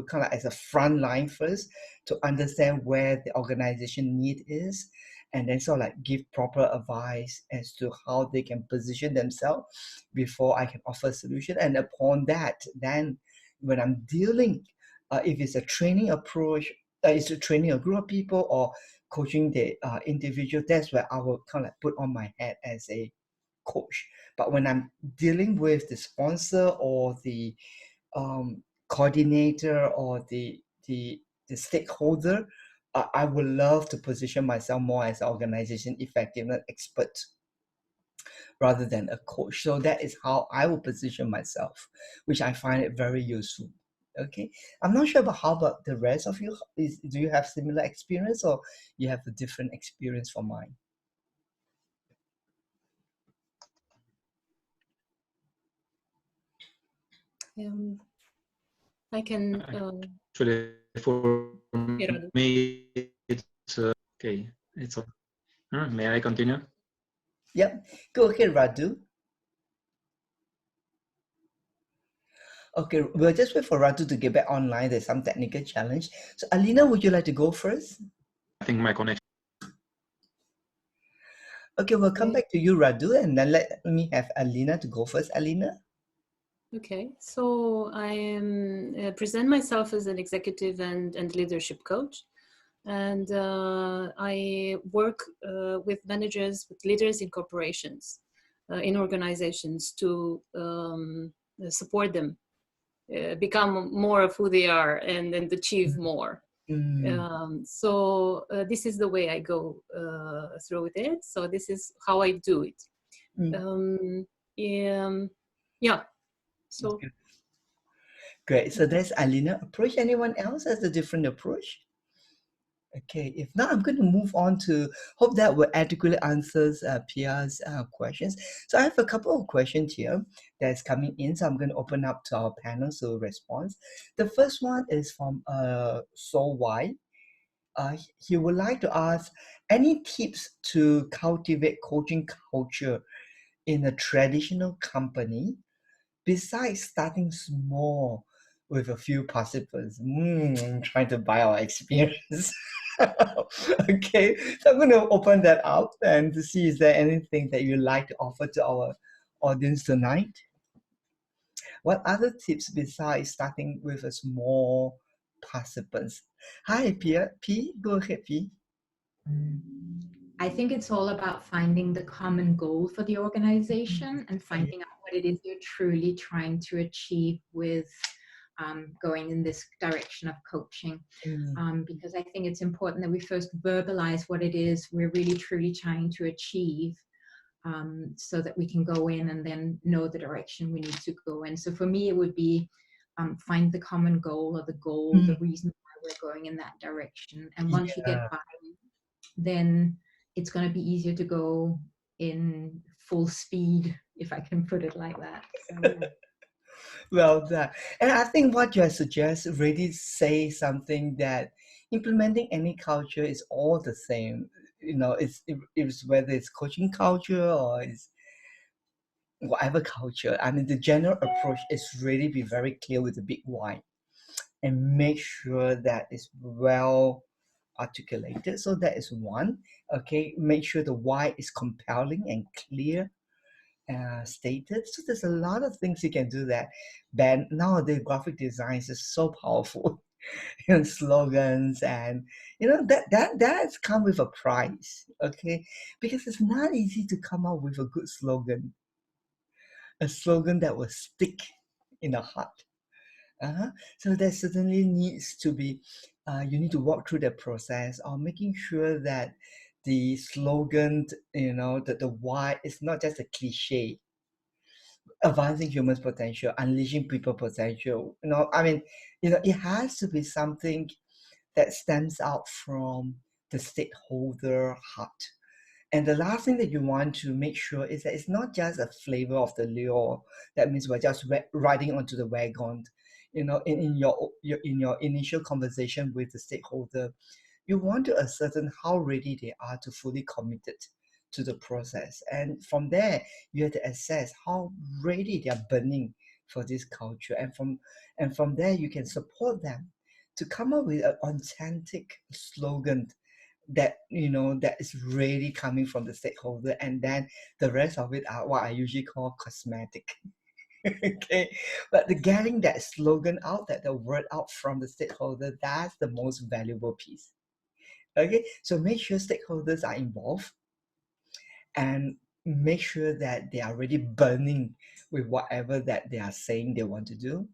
kind of as a front line first, to understand where the organization need is, and then sort of like give proper advice as to how they can position themselves before I can offer a solution. And upon that, then when I'm dealing, if it's a training approach, it's a training a group of people or coaching the individual, that's where I will kind of like put on my hat as a coach. But when I'm dealing with the sponsor or the coordinator or the stakeholder, I would love to position myself more as an organization effectiveness expert rather than a coach. So that is how I will position myself, which I find it very useful. Okay, I'm not sure about how about the rest of you. Do you have similar experience or you have a different experience from mine? I can. Actually, for Gerardo. me, it's okay. It's may I continue? Yep, go ahead, Radu. Okay, we'll just wait for Radu to get back online. There's some technical challenge. So, Alina, would you like to go first? I think my connection. Okay, we'll come Okay. back to you, Radu, and then let me have Alina to go first. Alina? Okay, so I present myself as an executive and leadership coach. And I work with managers, with leaders in corporations, in organizations to support them become more of who they are and achieve more. So this is the way I go through with it. So this is how I do it. Yeah. So great. So there's Alina approach. Anyone else has a different approach? Okay, if not, I'm going to move on to hope that will adequately answers Pia's questions. So I have a couple of questions here that's coming in. So I'm going to open up to our panel to respond. The first one is from So Y. He would like to ask any tips to cultivate coaching culture in a traditional company besides starting small with a few participants. I'm trying to buy our experience. Okay, so I'm going to open that up and to see is there anything that you'd like to offer to our audience tonight. What other tips besides starting with a small participants? Hi, P. Go ahead, P. I think it's all about finding the common goal for the organization and finding out what it is you're truly trying to achieve with going in this direction of coaching. Because I think it's important that we first verbalize what it is we're really truly trying to achieve, so that we can go in and then know the direction we need to go in. So for me, it would be find the common goal or the goal, the reason why we're going in that direction. And once you get buy-in, then it's going to be easier to go in full speed, if I can put it like that. So, yeah. Well done. And I think what you suggest really say something that implementing any culture is all the same. You know, it's whether it's coaching culture or it's whatever culture. I mean, the general approach is really be very clear with the big why and make sure that it's well articulated. So that is one. Okay, make sure the why is compelling and clear stated. So there's a lot of things you can do that. Then nowadays graphic design is so powerful. Slogans and that's come with a price. Okay, because it's not easy to come up with a good slogan, a slogan that will stick in the heart. So there certainly needs to be, you need to walk through the process of making sure that the slogan, that the why is not just a cliche. Advancing humans' potential, unleashing people potential. I mean, it has to be something that stands out from the stakeholder heart. And the last thing that you want to make sure is that it's not just a flavor of the lure. That means we're just riding onto the wagon. In your initial conversation with the stakeholder, you want to ascertain how ready they are to fully committed to the process. And from there, you have to assess how ready they are burning for this culture. And from there, you can support them to come up with an authentic slogan that that is really coming from the stakeholder, and then the rest of it are what I usually call cosmetic. Okay, but the getting that slogan out, that the word out from the stakeholder, that's the most valuable piece. Okay, so make sure stakeholders are involved and make sure that they are really burning with whatever that they are saying they want to do.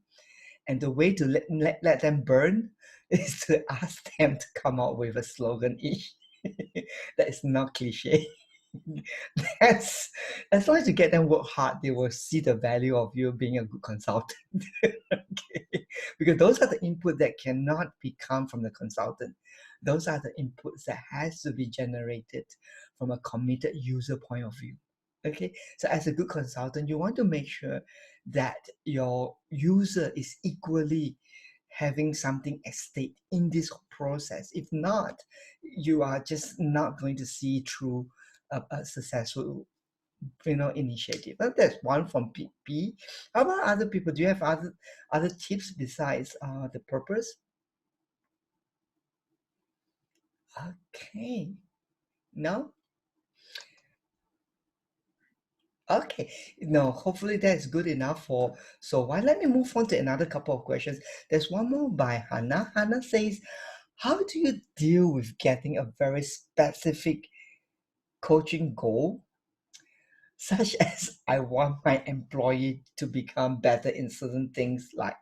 And the way to let them burn is to ask them to come out with a slogan each that is not cliche. That's, as long as you get them work hard, they will see the value of you being a good consultant. Okay? Because those are the input that cannot come from the consultant. Those are the inputs that has to be generated from a committed user point of view. Okay, so as a good consultant, you want to make sure that your user is equally having something at stake in this process. If not, you are just not going to see through a successful, initiative. But that's one from PP. How about other people? Do you have other tips besides the purpose? Okay, no. Okay, no, hopefully that's good enough for so why. Let me move on to another couple of questions. There's one more by Hannah. Hannah says, how do you deal with getting a very specific coaching goal, such as I want my employee to become better in certain things like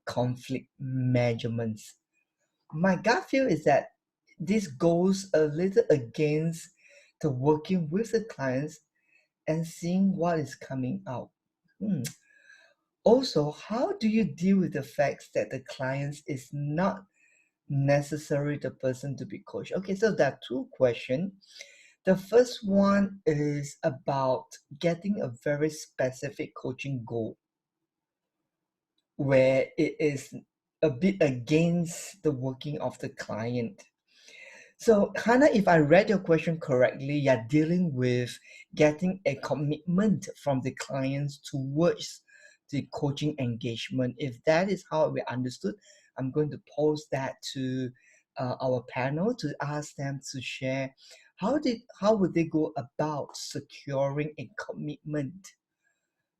conflict measurements? My gut feel is that this goes a little against the working with the clients and seeing what is coming out. Also, how do you deal with the fact that the client is not necessarily the person to be coached? Okay, so there are two questions. The first one is about getting a very specific coaching goal where it is a bit against the working of the client. So, Hannah, if I read your question correctly, you're dealing with getting a commitment from the clients towards the coaching engagement. If that is how we understood, I'm going to pose that to our panel to ask them to share how would they go about securing a commitment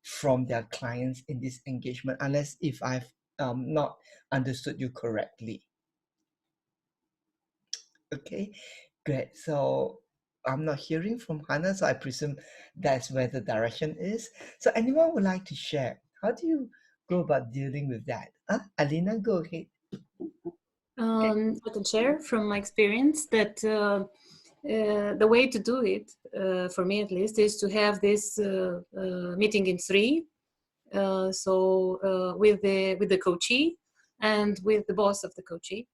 from their clients in this engagement, unless if I've not understood you correctly. Okay, great. So I'm not hearing from Hannah, so I presume that's where the direction is. So anyone would like to share? How do you go about dealing with that? Alina, go ahead. I can share from my experience that the way to do it, for me at least, is to have this meeting in three. So with the coachee and with the boss of the coachee.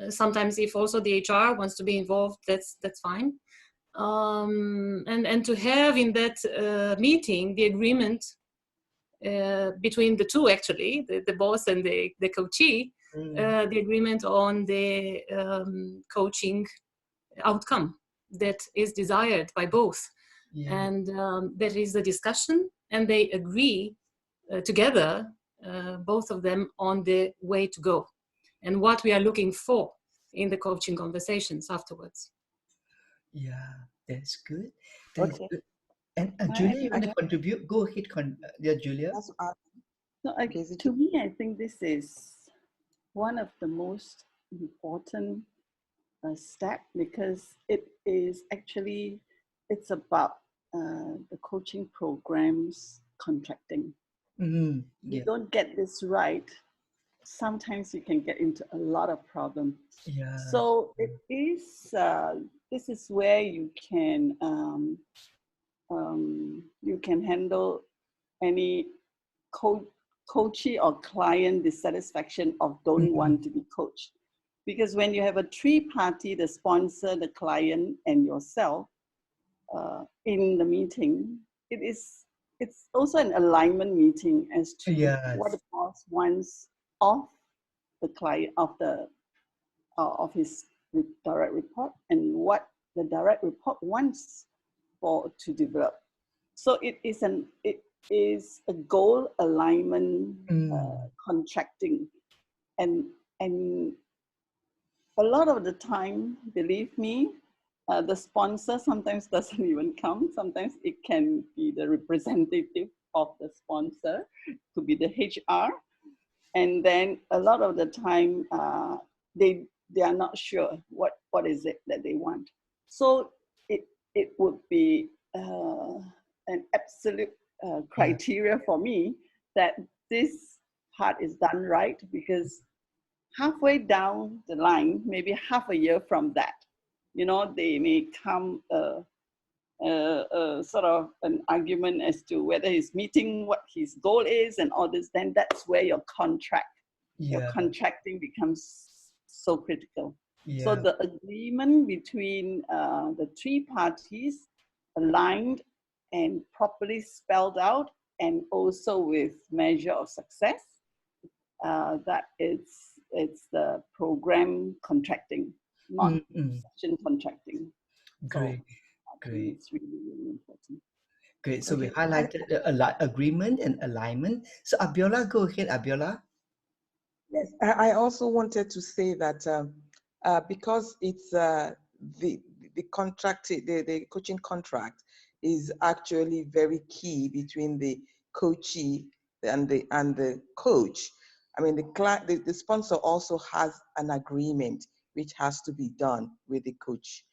Sometimes if also the HR wants to be involved, that's fine. And to have in that meeting the agreement between the two, actually, the boss and the coachee, the agreement on the coaching outcome that is desired by both. Yeah. And there is a discussion, and they agree together, both of them, on the way to go and what we are looking for in the coaching conversations afterwards. Yeah, that's good. That's good. And Julia, you want to contribute? Go ahead, Julia. No, okay, so to me, I think this is one of the most important step, because it is actually, it's about the coaching programs contracting. Mm-hmm. You don't get this right, sometimes you can get into a lot of problems. Yeah. So it is, this is where you can handle any coachee or client dissatisfaction of don't want to be coached. Because when you have a three-party, the sponsor, the client, and yourself in the meeting, it's also an alignment meeting as to what the boss wants of the client, of his direct report, and what the direct report wants to develop. So it is a goal alignment contracting, and a lot of the time, believe me, the sponsor sometimes doesn't even come. Sometimes it can be the representative of the sponsor, could be the HR, and then a lot of the time they are not sure what is it that they want. So it would be an absolute criteria for me that this part is done right, because halfway down the line, maybe half a year from that, they may come sort of an argument as to whether he's meeting what his goal is and all this, then that's where your contracting becomes so critical. So the agreement between the three parties aligned and properly spelled out, and also with measure of success, that it's the program contracting, not session contracting. Great, so great. It's really, really important. Great. So we highlighted the agreement and alignment. So Abiola, go ahead, Abiola. Yes, I also wanted to say that because it's the contract, the coaching contract is actually very key between the coachee and the coach. I mean, the sponsor also has an agreement which has to be done with the coach.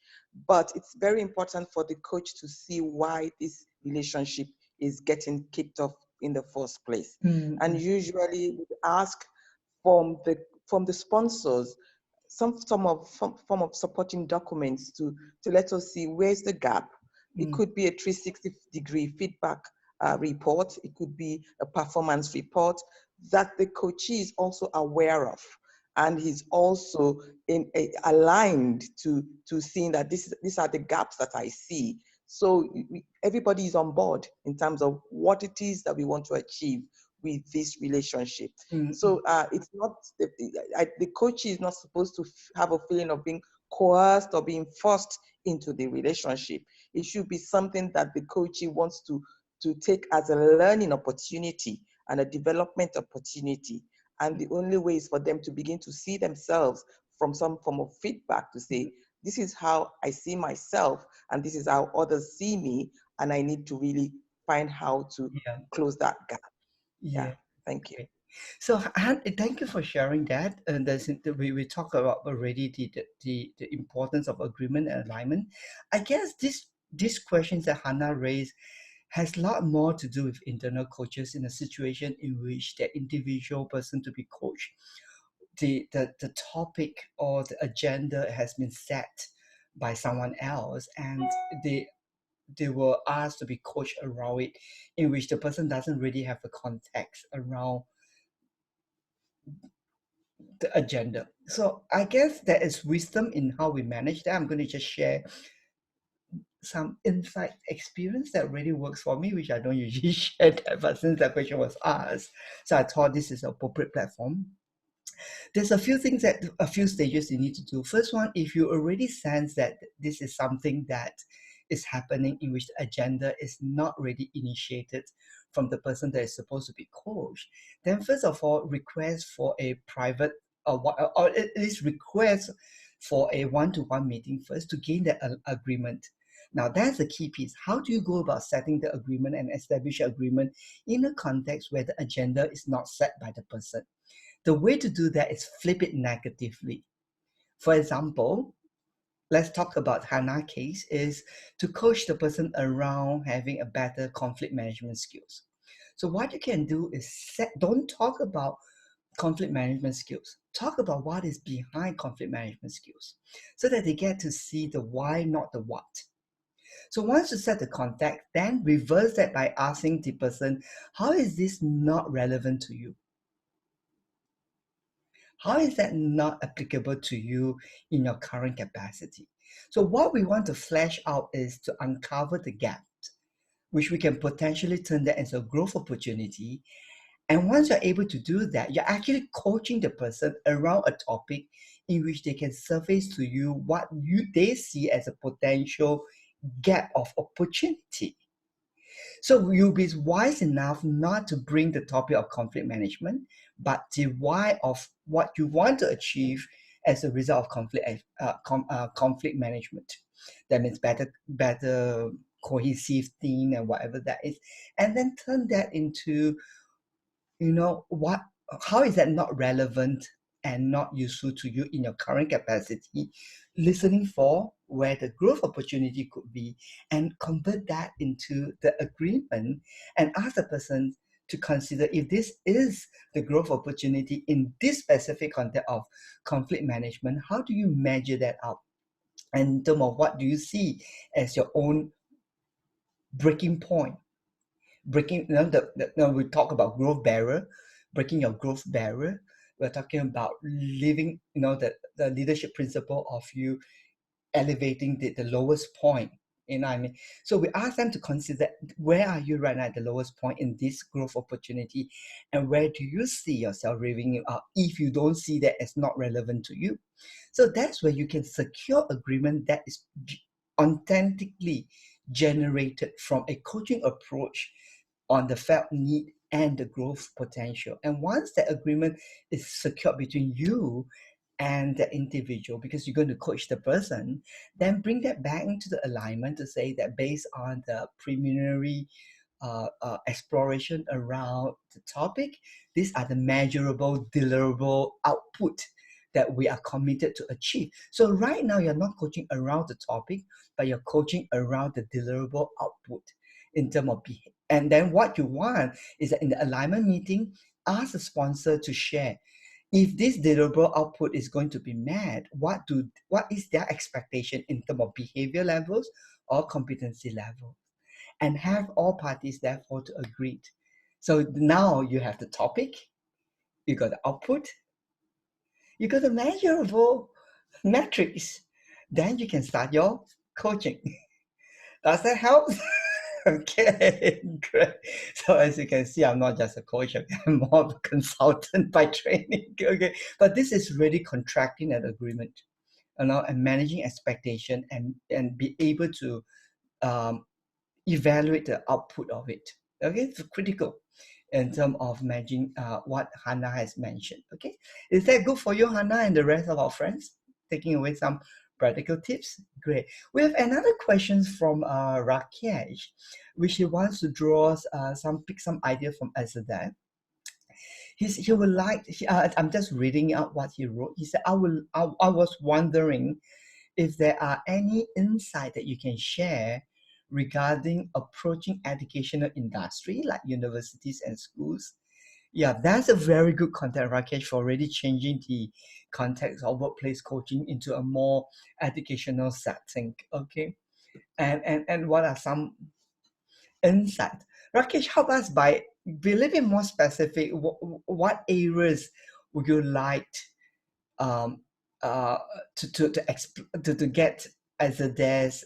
But it's very important for the coach to see why this relationship is getting kicked off in the first place. And usually we ask from the sponsors some form of supporting documents to let us see where's the gap. It could be a 360-degree feedback report. It could be a performance report that the coachee is also aware of, and he's also aligned to seeing that these are the gaps that I see. So everybody is on board in terms of what it is that we want to achieve with this relationship. So it's not, the coach is not supposed to have a feeling of being coerced or being forced into the relationship. It should be something that the coachee wants to take as a learning opportunity and a development opportunity. And the only way is for them to begin to see themselves from some form of feedback to say, this is how I see myself, and this is how others see me, and I need to really find how to close that gap. Thank you. So thank you for sharing that. And we talked about already the importance of agreement and alignment. I guess these questions that Hannah raised has a lot more to do with internal coaches in a situation in which the individual person to be coached, the topic or the agenda has been set by someone else, and they were asked to be coached around it, in which the person doesn't really have a context around the agenda. So I guess there is wisdom in how we manage that. I'm going to just share some insight experience that really works for me, which I don't usually share that, but since that question was asked, so I thought this is an appropriate platform. There's a few stages you need to do. First one, if you already sense that this is something that is happening in which the agenda is not really initiated from the person that is supposed to be coached, then first of all, request for a private or at least request for a one-to-one meeting first to gain that agreement. Now, that's the key piece. How do you go about setting the agreement and establish an agreement in a context where the agenda is not set by the person? The way to do that is flip it negatively. For example, let's talk about Hannah's case, is to coach the person around having a better conflict management skills. So what you can do is don't talk about conflict management skills. Talk about what is behind conflict management skills so that they get to see the why, not the what. So once you set the context, then reverse that by asking the person, how is this not relevant to you? How is that not applicable to you in your current capacity? So what we want to flesh out is to uncover the gaps, which we can potentially turn that into a growth opportunity. And once you're able to do that, you're actually coaching the person around a topic in which they can surface to you what they see as a potential gap of opportunity. So you'll be wise enough not to bring the topic of conflict management, but the why of what you want to achieve as a result of conflict management. That means better cohesive team and whatever that is, and then turn that into, how is that not relevant and not useful to you in your current capacity, listening for where the growth opportunity could be, and convert that into the agreement and ask the person to consider if this is the growth opportunity in this specific context of conflict management, how do you measure that out? And in terms of what do you see as your own breaking point? Breaking, we talk about growth barrier, breaking your growth barrier. We're talking about living, the leadership principle of you elevating the lowest point. You know what I mean? So we ask them to consider, where are you right now at the lowest point in this growth opportunity, and where do you see yourself raving it up if you don't see that as not relevant to you? So that's where you can secure agreement that is authentically generated from a coaching approach on the felt need and the growth potential. And once that agreement is secured between you and the individual, because you're going to coach the person, then bring that back into the alignment to say that based on the preliminary exploration around the topic, these are the measurable, deliverable output that we are committed to achieve. So right now, you're not coaching around the topic, but you're coaching around the deliverable output in terms of behavior. And then what you want is that in the alignment meeting, ask the sponsor to share if this deliverable output is going to be met, what is their expectation in terms of behavior levels or competency level, and have all parties therefore to agree. So now you have the topic, you got the output, you got the measurable metrics, then you can start your coaching. Does that help? Okay, great. So as you can see, I'm not just a coach, I'm more of a consultant by training. Okay, but this is really contracting an agreement, and managing expectation, and be able to evaluate the output of it. Okay, it's critical in terms of managing what Hannah has mentioned. Okay, is that good for you, Hannah, and the rest of our friends? Taking away some practical tips? Great. We have another question from Rakesh, which he wants to draw pick some idea from Azadeh. He would like, I'm just reading out what he wrote. He said, I was wondering if there are any insight that you can share regarding approaching educational industry like universities and schools. Yeah, that's a very good context, Rakesh, for already changing the context of workplace coaching into a more educational setting. Okay, and what are some insights? Rakesh, help us by be a little bit more specific. What areas would you like to get as a there's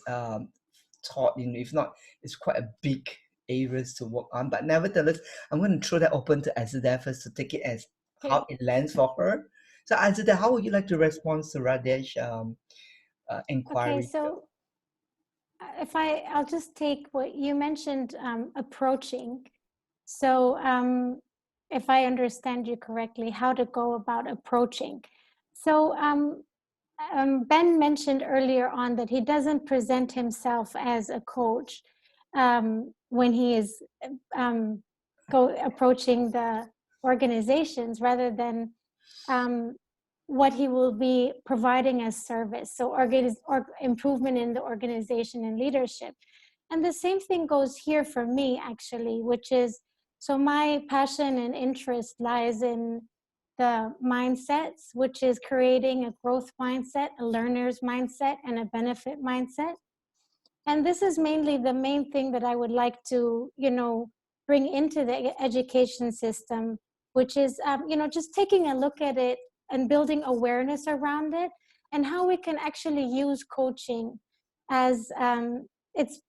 taught in? If not, it's quite a big areas to work on, but nevertheless, I'm going to throw that open to Azadeh first to take it as how it lands for her. So Azadeh, how would you like to respond to Radesh inquiry? Okay, so I'll just take what you mentioned, approaching. So if I understand you correctly, how to go about approaching. So Ben mentioned earlier on that he doesn't present himself as a coach when he is approaching the organizations, rather than what he will be providing as service. So improvement in the organization and leadership. And the same thing goes here for me, actually, which is, so my passion and interest lies in the mindsets, which is creating a growth mindset, a learner's mindset, and a benefit mindset. And this is mainly the main thing that I would like to, bring into the education system, which is, just taking a look at it and building awareness around it, and how we can actually use coaching as it's,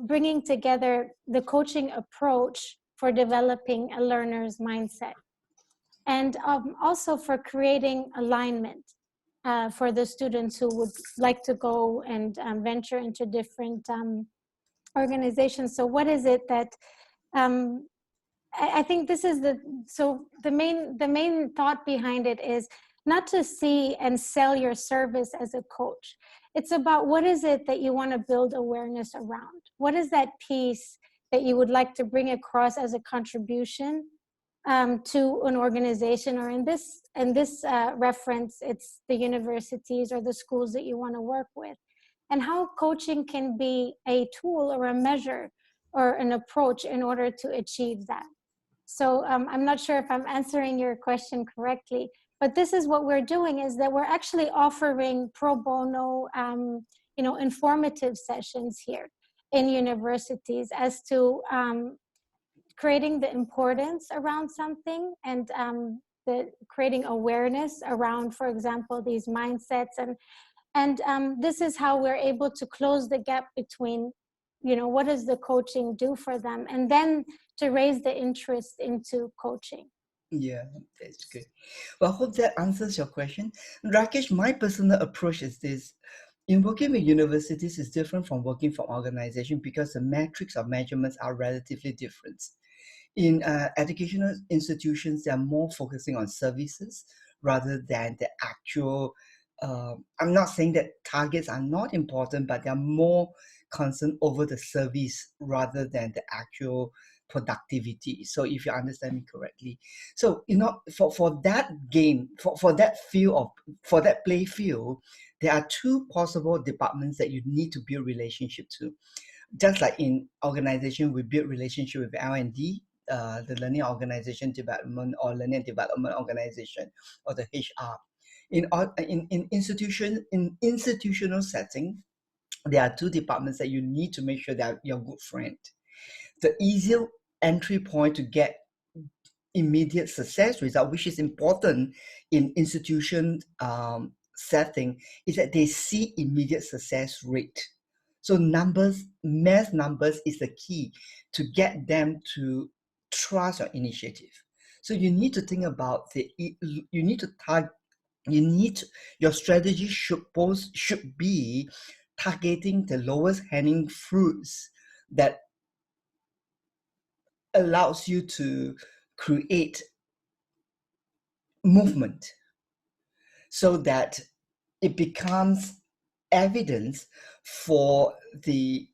bringing together the coaching approach for developing a learner's mindset. And also for creating alignment for the students who would like to go and venture into different organizations. So what is it that, I think this is the main thought behind it is not to see and sell your service as a coach. It's about what is it that you want to build awareness around? What is that piece that you would like to bring across as a contribution to an organization, or in this reference, it's the universities or the schools that you want to work with, and how coaching can be a tool or a measure or an approach in order to achieve that. So I'm not sure if I'm answering your question correctly, But this is what we're doing, is that we're actually offering pro bono, informative sessions here in universities as to creating the importance around something, and creating awareness around, for example, these mindsets. And this is how we're able to close the gap between, what does the coaching do for them, and then to raise the interest into coaching. Yeah, that's good. Well, I hope that answers your question. Rakesh, my personal approach is this. In working with universities is different from working for organizations because the metrics of measurements are relatively different. In educational institutions, they're more focusing on services rather than the actual. I'm not saying that targets are not important, but they're more concerned over the service rather than the actual productivity. So if you understand me correctly, so for that game, for that play field, there are two possible departments that you need to build relationship to. Just like in organization, we build relationship with L&D, the learning organization development or learning development organization, or the HR. In institutional setting, there are two departments that you need to make sure that you're a good friend. The easier entry point to get immediate success result, which is important in institution setting, is that they see immediate success rate. So mass numbers is the key to get them to trust your initiative. So you need to think about your strategy should be targeting the lowest hanging fruits that allows you to create movement so that it becomes evidence for the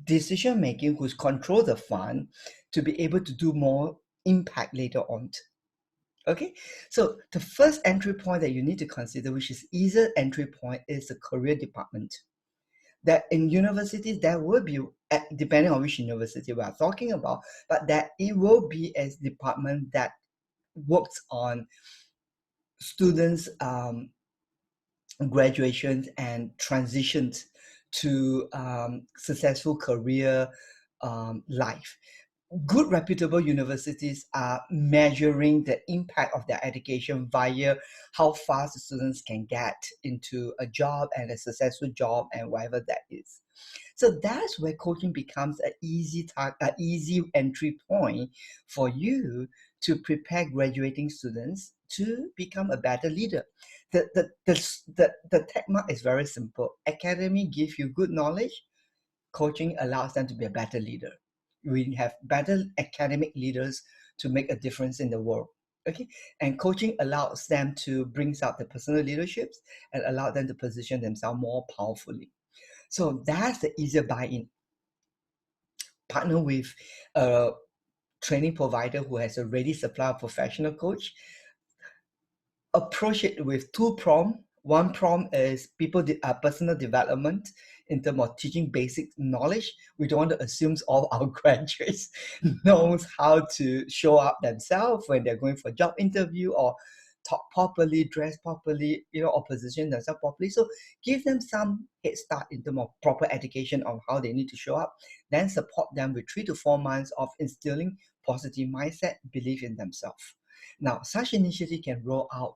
decision making who's control the fund to be able to do more impact later on. Okay, so the first entry point that you need to consider, which is easier entry point, is the career department. That in universities, there will be, depending on which university we are talking about, but that it will be a department that works on students' graduations and transitions to successful career life. Good reputable universities are measuring the impact of their education via how fast the students can get into a job and a successful job and whatever that is. So that's where coaching becomes an easy entry point for you to prepare graduating students to become a better leader. The tech mark is very simple. Academy gives you good knowledge. Coaching allows them to be a better leader. We have better academic leaders to make a difference in the world. Okay, and coaching allows them to bring out the personal leaderships and allow them to position themselves more powerfully. So that's the easier buy-in. Partner with a training provider who has a ready supply of professional coach. Approach it with two prompts. One prompt is personal development in terms of teaching basic knowledge. We don't want to assume all our graduates knows how to show up themselves when they're going for a job interview or talk properly, dress properly, or position themselves properly. So give them some head start in terms of proper education on how they need to show up. Then support them with 3 to 4 months of instilling positive mindset, belief in themselves. Now, such initiative can roll out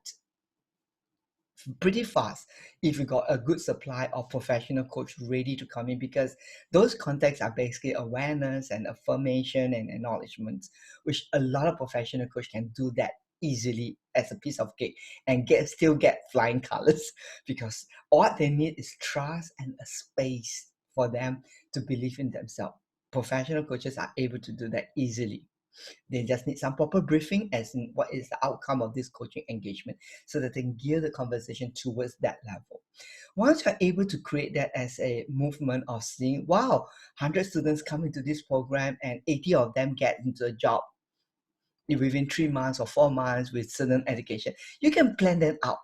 pretty fast if you got a good supply of professional coach ready to come in, because those contexts are basically awareness and affirmation and acknowledgement, which a lot of professional coach can do that easily as a piece of cake and still get flying colors, because what they need is trust and a space for them to believe in themselves. Professional coaches are able to do that easily. They just need some proper briefing as in what is the outcome of this coaching engagement so that they can gear the conversation towards that level. Once you're able to create that as a movement of seeing, wow, 100 students come into this program and 80 of them get into a job within 3 months or 4 months with certain education, you can plan them out.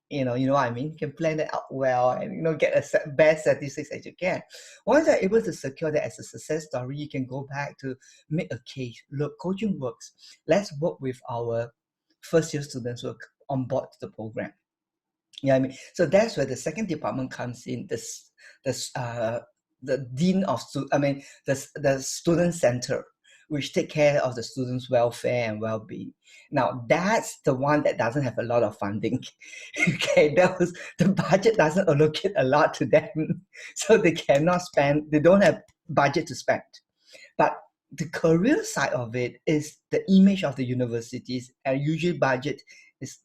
You know what I mean? You can plan it out well and, get a best statistics as you can. Once you're able to secure that as a success story, you can go back to make a case. Look, coaching works. Let's work with our first-year students on board the program. Yeah, I mean, so that's where the second department comes in. The dean of the student center, which take care of the students' welfare and well-being. Now that's the one that doesn't have a lot of funding. Okay, the budget doesn't allocate a lot to them, so they cannot spend. They don't have budget to spend. But the career side of it is the image of the universities, and usually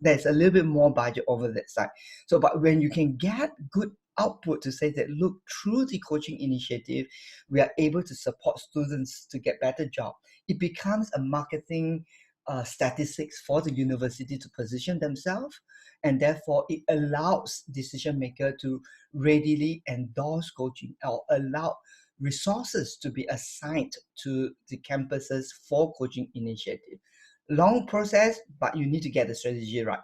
there's a little bit more budget over that side. So, but when you can get good output to say that, look, through the coaching initiative, we are able to support students to get better job, it becomes a marketing statistics for the university to position themselves, and therefore it allows decision maker to readily endorse coaching or allow resources to be assigned to the campuses for coaching initiative. Long process, but you need to get the strategy right.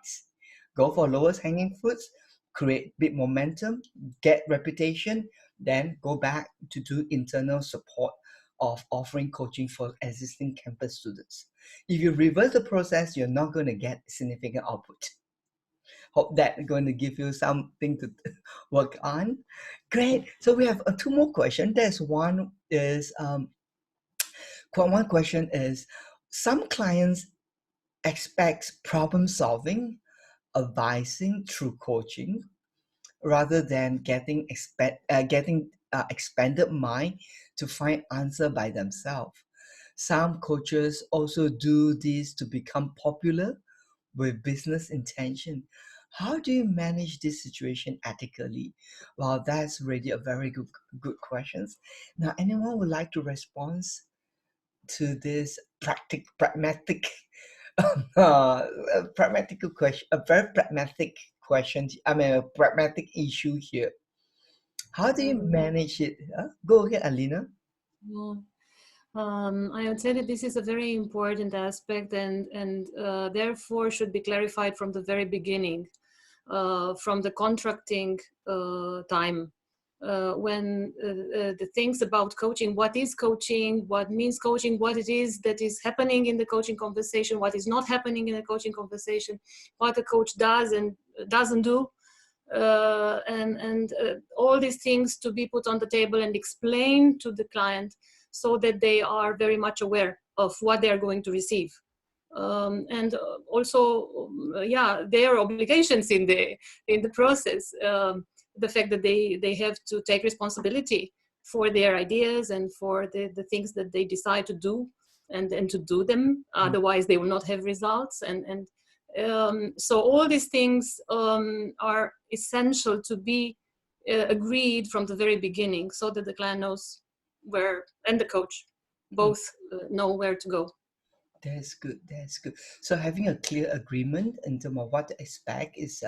Go for lowest hanging fruits, create big momentum, get reputation, then go back to do internal support of offering coaching for existing campus students. If you reverse the process, you're not going to get significant output. Hope that's going to give you something to work on. Great. So we have two more questions. There's one is one question is, some clients expect problem solving, advising through coaching, rather than getting expanded mind to find answer by themselves. Some coaches also do this to become popular with business intention. How do you manage this situation ethically? Well, that's really a very good questions. Now, anyone would like to respond to this pragmatic pragmatical question, a very pragmatic question. I mean, a pragmatic issue here. How do you manage it? Go ahead, Alina. Well, I would say that this is a very important aspect, and therefore should be clarified from the very beginning, from the contracting time. When the things about coaching, what is coaching, what means coaching, what it is that is happening in the coaching conversation, what is not happening in the coaching conversation, what a coach does and doesn't do, and all these things to be put on the table and explained to the client so that they are very much aware of what they are going to receive. And also, their obligations in the process. The fact that they have to take responsibility for their ideas and for the things that they decide to do and to do them, otherwise they will not have results. And so all these things are essential to be agreed from the very beginning, so that the client knows where, and the coach both know where to go. That's good. That's good. So having a clear agreement in terms of what to expect is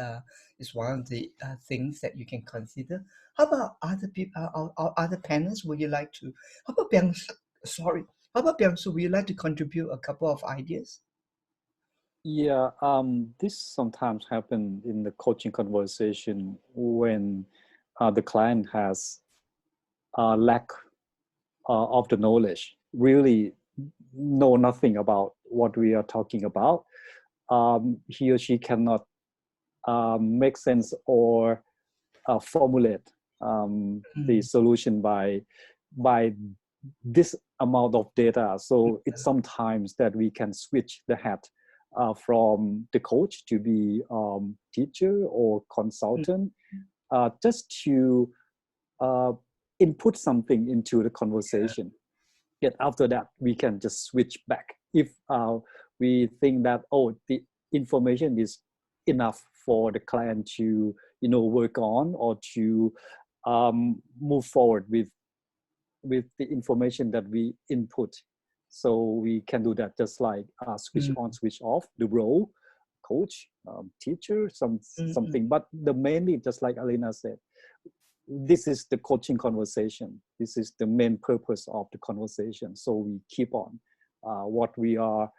one of the things that you can consider. How about other people, other panels? Would you like to? How about How about Byung-Soo? Would you like to contribute a couple of ideas? Yeah, this sometimes happen in the coaching conversation when the client has lack of the knowledge, really know nothing about what we are talking about. He or she cannot make sense or formulate the solution by this amount of data. So it's sometimes that we can switch the hat from the coach to be teacher or consultant, just to input something into the conversation. Yet after that, we can just switch back if we think that, oh, the information is enough for the client to work on or to move forward with the information that we input. So we can do that, just like switch on, switch off the role, coach, teacher, something. But the mainly, just like Alina said, this is the coaching conversation. This is the main purpose of the conversation. So we keep on what we are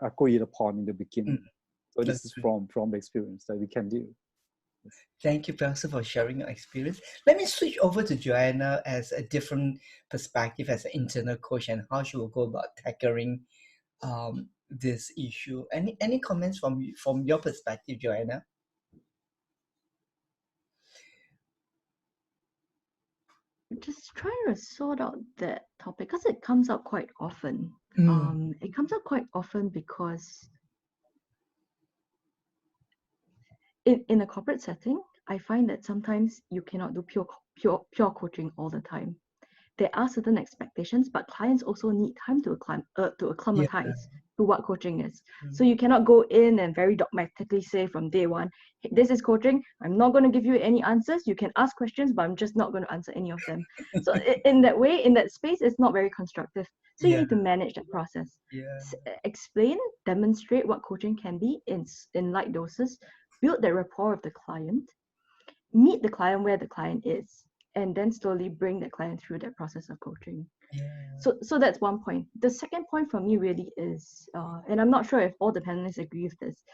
agreed upon in the beginning. So this is from the experience that we can do. Thank you, Byung-Soo, for sharing your experience. Let me switch over to Joanna as a different perspective as an internal coach and how she will go about tackling this issue. Any comments from your perspective, Joanna? Just trying to sort out that topic because it comes up quite often. It comes up quite often because in a corporate setting, I find that sometimes you cannot do pure coaching all the time. There are certain expectations, but clients also need time to acclimatize to what coaching is. So you cannot go in and very dogmatically say from day one, hey, this is coaching. I'm not going to give you any answers. You can ask questions, but I'm just not going to answer any of them. So in that way, in that space, it's not very constructive. So you need to manage that process. Explain, demonstrate what coaching can be in light doses, build that rapport with the client, meet the client where the client is, and then slowly bring the client through that process of coaching. So that's one point. The second point for me really is, and I'm not sure if all the panelists agree with this,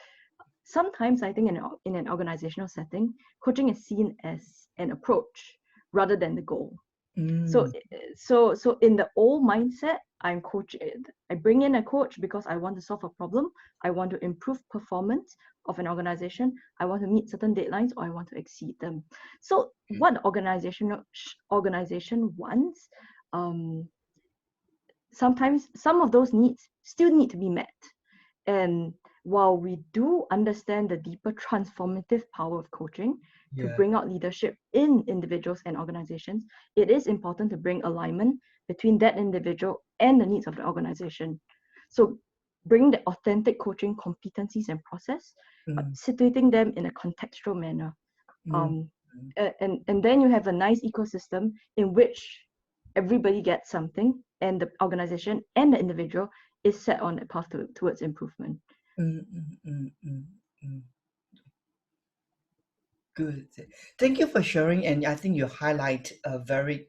sometimes I think in an organizational setting, coaching is seen as an approach rather than the goal. So in the old mindset, I bring in a coach because I want to solve a problem. I want to improve performance of an organization. I want to meet certain deadlines, or I want to exceed them. So what the organization wants, sometimes some of those needs still need to be met. And while we do understand the deeper transformative power of coaching to bring out leadership in individuals and organizations, it is important to bring alignment between that individual and the needs of the organization. So bring the authentic coaching competencies and process, but situating them in a contextual manner. And then you have a nice ecosystem in which everybody gets something, and the organization and the individual is set on a path towards improvement. Good. Thank you for sharing. And I think you highlight a very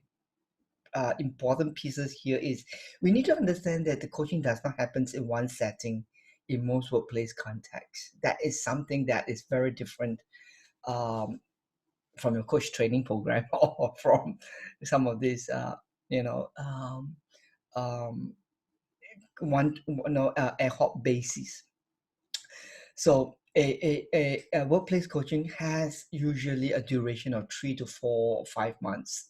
important pieces here is we need to understand that the coaching does not happen in one setting in most workplace contexts. That is something that is very different from your coach training program or from some of these, ad hoc basis. So a workplace coaching has usually a duration of 3 to 4 or 5 months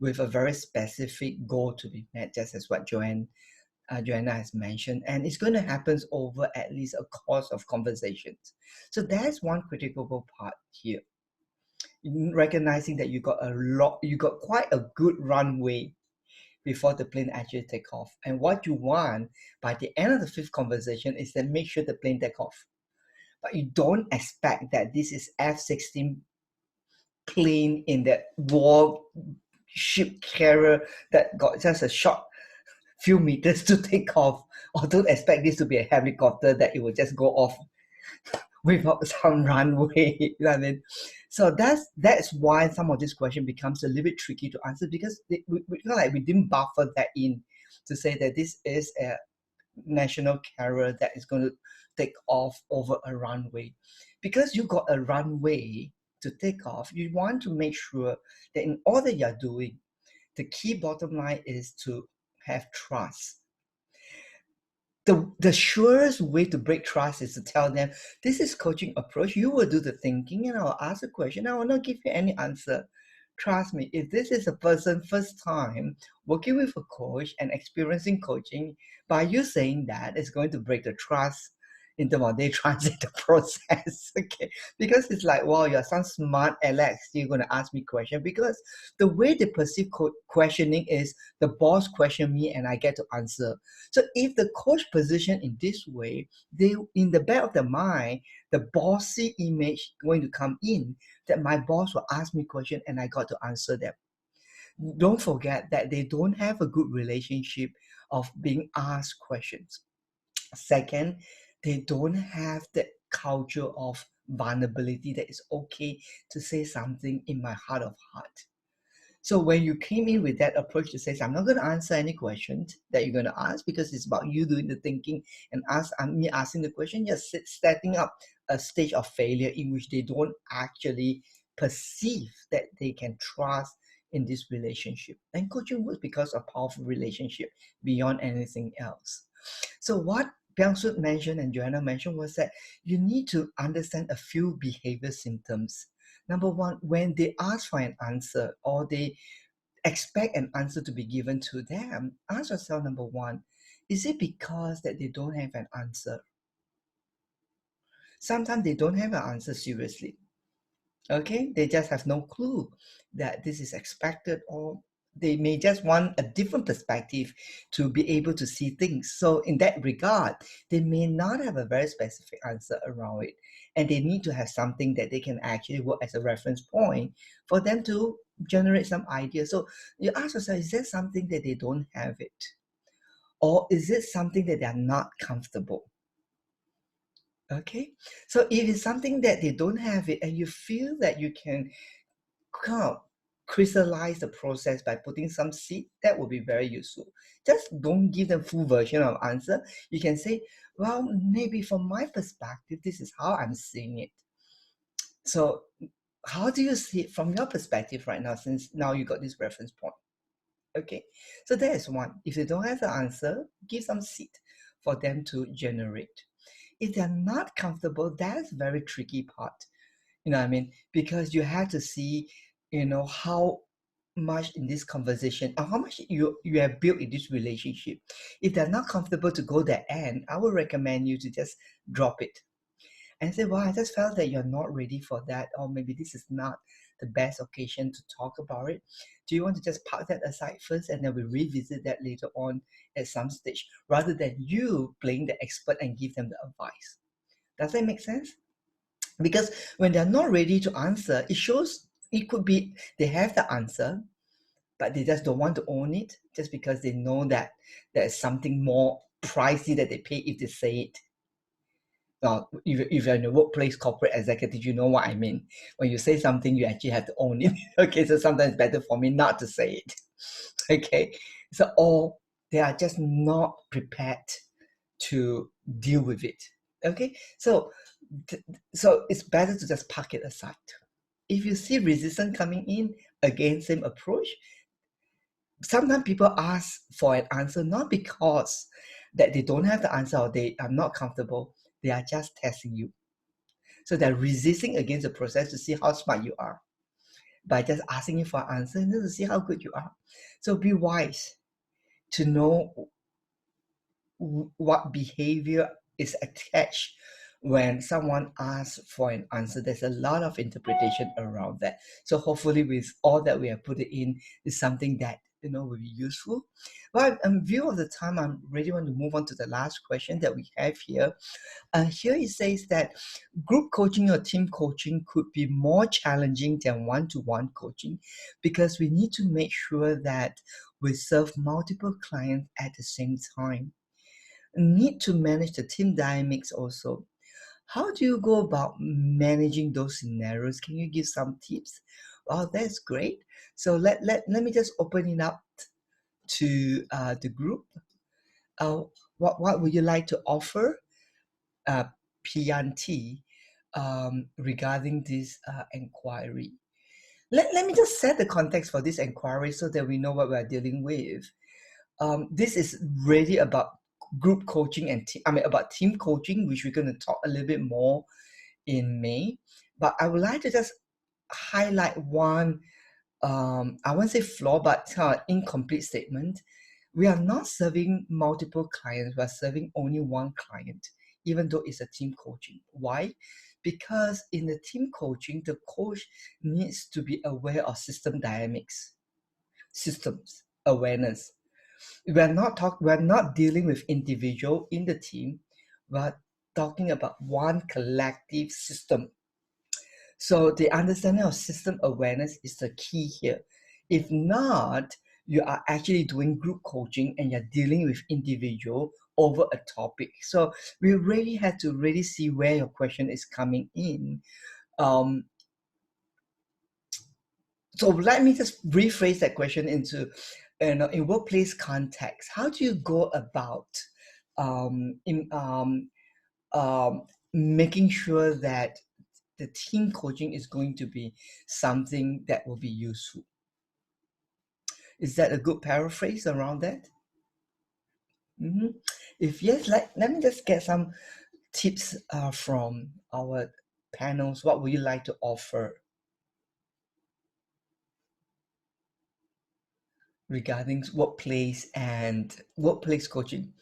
with a very specific goal to be met, just as what Joanna has mentioned. And it's going to happen over at least a course of conversations. So that's one critical part here. Recognizing that you got quite a good runway before the plane actually take off. And what you want by the end of the 5th conversation is to make sure the plane take off. But you don't expect that this is F-16 plane in that war ship carrier that got just a short few meters to take off, or don't expect this to be a helicopter that it will just go off without some runway. You know what I mean? So that's why some of this question becomes a little bit tricky to answer, because we didn't buffer that in to say that this is a national carrier that is going to take off over a runway. Because you got a runway to take off, you want to make sure that in all that you're doing, the key bottom line is to have trust. The surest way to break trust is to tell them, this is coaching approach. You will do the thinking and I'll ask a question. I will not give you any answer. Trust me, if this is a person first time working with a coach and experiencing coaching, by you saying that, it's going to break the trust in terms of they transit the process. Okay, because it's like, wow, you're some smart Alex, you're going to ask me question, because the way they perceive questioning is the boss question me and I get to answer. So if the coach position in this way, they in the back of the mind, the bossy image going to come in, that my boss will ask me question and I got to answer them. Don't forget that they don't have a good relationship of being asked questions. Second, they don't have the culture of vulnerability, that it's okay to say something in my heart of heart. So when you came in with that approach to say, I'm not going to answer any questions that you're going to ask, because it's about you doing the thinking and me asking the question, you're setting up a stage of failure in which they don't actually perceive that they can trust in this relationship. And coaching works because of powerful relationship beyond anything else. So what Byung-Suk mentioned and Joanna mentioned was that you need to understand a few behavior symptoms. Number one, when they ask for an answer or they expect an answer to be given to them, ask yourself, number one, is it because that they don't have an answer? Sometimes they don't have an answer seriously. Okay, they just have no clue that this is expected, or they may just want a different perspective to be able to see things. So in that regard, they may not have a very specific answer around it, and they need to have something that they can actually work as a reference point for them to generate some ideas. So you ask yourself, is there something that they don't have it? Or is it something that they are not comfortable? Okay, so if it's something that they don't have it and you feel that you can kind of crystallize the process by putting some seed, that would be very useful. Just don't give them full version of answer. You can say, well, maybe from my perspective, this is how I'm seeing it. So how do you see it from your perspective right now, since now you got this reference point? Okay, so that is one. If they don't have the answer, give some seed for them to generate. If they're not comfortable, that's a very tricky part. You know what I mean? Because you have to see, how much in this conversation or how much you have built in this relationship. If they're not comfortable to go that end, I would recommend you to just drop it and say, well, I just felt that you're not ready for that, or maybe this is not the best occasion to talk about it. Do you want to just park that aside first and then we revisit that later on at some stage, rather than you playing the expert and give them the advice? Does that make sense? Because when they're not ready to answer, it shows it could be they have the answer, but they just don't want to own it just because they know that there's something more pricey that they pay if they say it. Now, if you're in the workplace, corporate executive, you know what I mean. When you say something, you actually have to own it. Okay, so sometimes it's better for me not to say it. Okay, so or they are just not prepared to deal with it. Okay, so it's better to just park it aside. If you see resistance coming in, again, same approach. Sometimes people ask for an answer not because that they don't have the answer or they are not comfortable. They are just testing you. So they're resisting against the process to see how smart you are by just asking you for an answer and then to see how good you are. So be wise to know what behavior is attached when someone asks for an answer. There's a lot of interpretation around that. So hopefully with all that we have put it in is something that will be useful. But in view of the time, I really want to move on to the last question that we have here. Here it says that group coaching or team coaching could be more challenging than one-to-one coaching because we need to make sure that we serve multiple clients at the same time. Need to manage the team dynamics also. How do you go about managing those scenarios? Can you give some tips? Wow, that's great. So let me just open it up to the group. What would you like to offer, PNT, regarding this inquiry? Let me just set the context for this inquiry so that we know what we're dealing with. This is really about group coaching and about team coaching, which we're going to talk a little bit more in May. But I would like to just highlight one, I won't say flaw, but incomplete statement. We are not serving multiple clients. We are serving only one client, even though it's a team coaching. Why? Because in the team coaching, the coach needs to be aware of system dynamics, systems awareness. We're not dealing with individual in the team. We're talking about one collective system. So the understanding of system awareness is the key here. If not, you are actually doing group coaching and you're dealing with individual over a topic. So we really have to really see where your question is coming in. So let me just rephrase that question into, in workplace context. How do you go about making sure that the team coaching is going to be something that will be useful? Is that a good paraphrase around that? Mm-hmm. If yes, let me just get some tips from our panels. What would you like to offer regarding workplace coaching?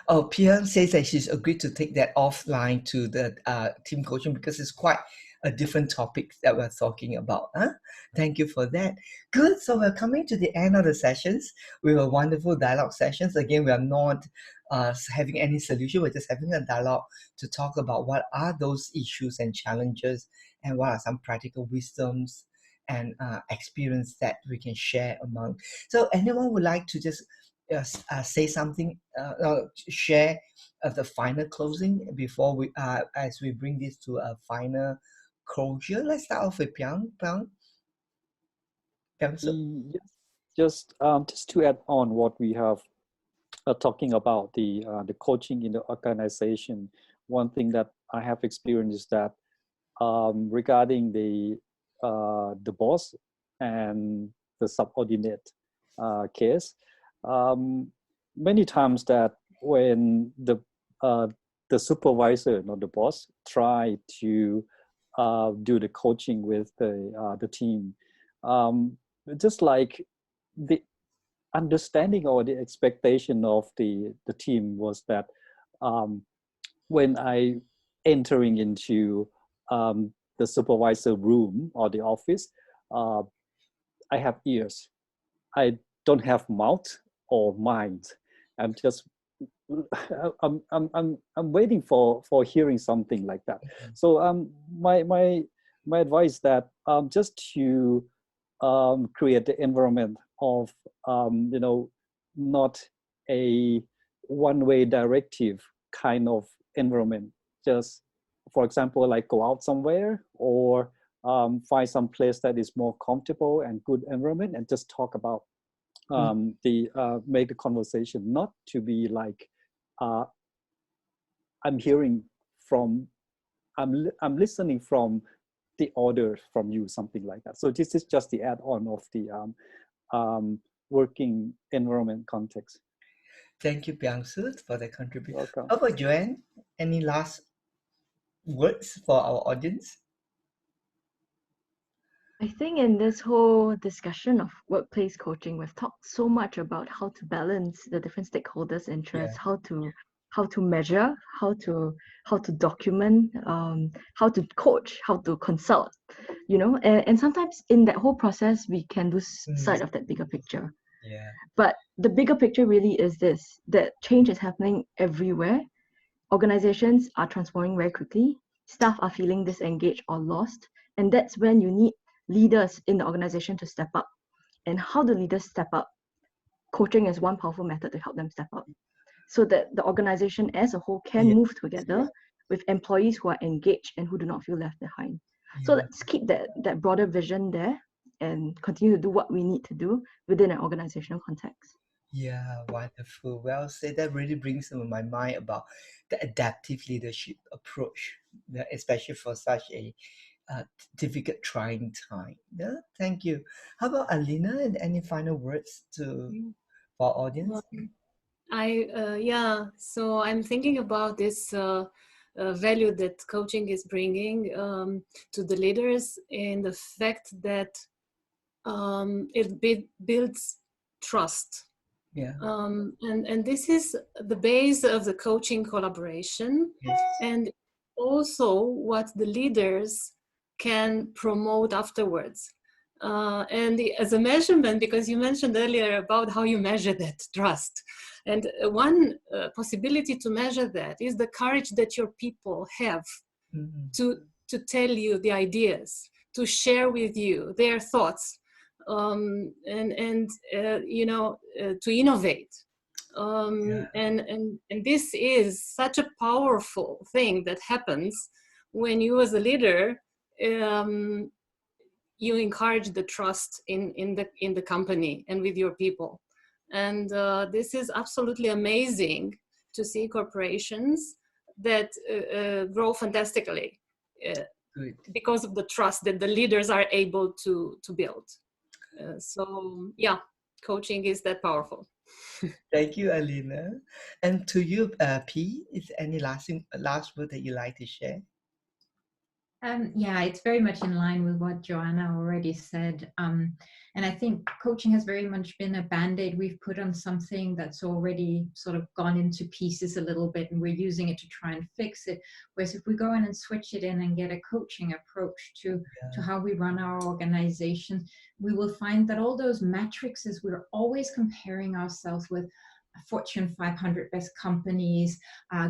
Oh, Pia says that she's agreed to take that offline to the team coaching because it's quite a different topic that we're talking about. Huh? Thank you for that. Good. So we're coming to the end of the sessions. We were wonderful dialogue sessions. Again, we are not having any solution. We're just having a dialogue to talk about what are those issues and challenges and what are some practical wisdoms and experience that we can share among. So anyone would like to just say something, share the final closing before we, as we bring this to a final closure. Let's start off with Piang. So. Yes, just to add on what we have talking about the coaching in the organization. One thing that I have experienced is that regarding the boss and the subordinate case, many times that when the supervisor, not the boss, try to do the coaching with the team, just like the understanding or the expectation of the team was that when I entering into the supervisor room or the office, I have ears. I don't have mouth or mind. I'm just I'm waiting for hearing something like that. So my advice that just to create the environment of not a one-way directive kind of environment. Just for example, like go out somewhere or find some place that is more comfortable and good environment and just talk about make the conversation, not to be like I'm hearing from I'm listening from the order from you, something like that. So this is just the add-on of the working environment context. Thank you, Byung-Soo, for the contribution. Welcome. How about Joanne? Any last words for our audience? I think in this whole discussion of workplace coaching, we've talked so much about how to balance the different stakeholders' interests, how to measure, how to document, how to coach, how to consult, and sometimes in that whole process we can lose sight of that bigger picture. Yeah. But the bigger picture really is this: that change is happening everywhere. Organizations are transforming very quickly. Staff are feeling disengaged or lost, and that's when you need leaders in the organization to step up. And how do leaders step up? Coaching is one powerful method to help them step up, so that the organization as a whole can move together with employees who are engaged and who do not feel left behind. So let's keep that broader vision there and continue to do what we need to do within an organizational context. Yeah, wonderful. Well said. That really brings to my mind about the adaptive leadership approach, especially for such a difficult, trying time. Yeah, thank you. How about Alina? And any final words for our audience? So I'm thinking about this value that coaching is bringing to the leaders in the fact that it builds trust. Yeah. And this is the base of the coaching collaboration, and also what the leaders can promote afterwards. As a measurement, because you mentioned earlier about how you measure that trust. And one possibility to measure that is the courage that your people have to tell you the ideas, to share with you their thoughts, to innovate. And this is such a powerful thing that happens when you as a leader you encourage the trust in the company and with your people. And this is absolutely amazing to see corporations that grow fantastically because of the trust that the leaders are able to build. So yeah, coaching is that powerful. Thank you, Alina. And to you, P, is there any last word that you'd like to share? Yeah, it's very much in line with what Joanna already said. And I think coaching has very much been a band-aid we've put on something that's already sort of gone into pieces a little bit, and we're using it to try and fix it. Whereas if we go in and switch it in and get a coaching approach to how we run our organization, we will find that all those matrices, we're always comparing ourselves with Fortune 500 best companies,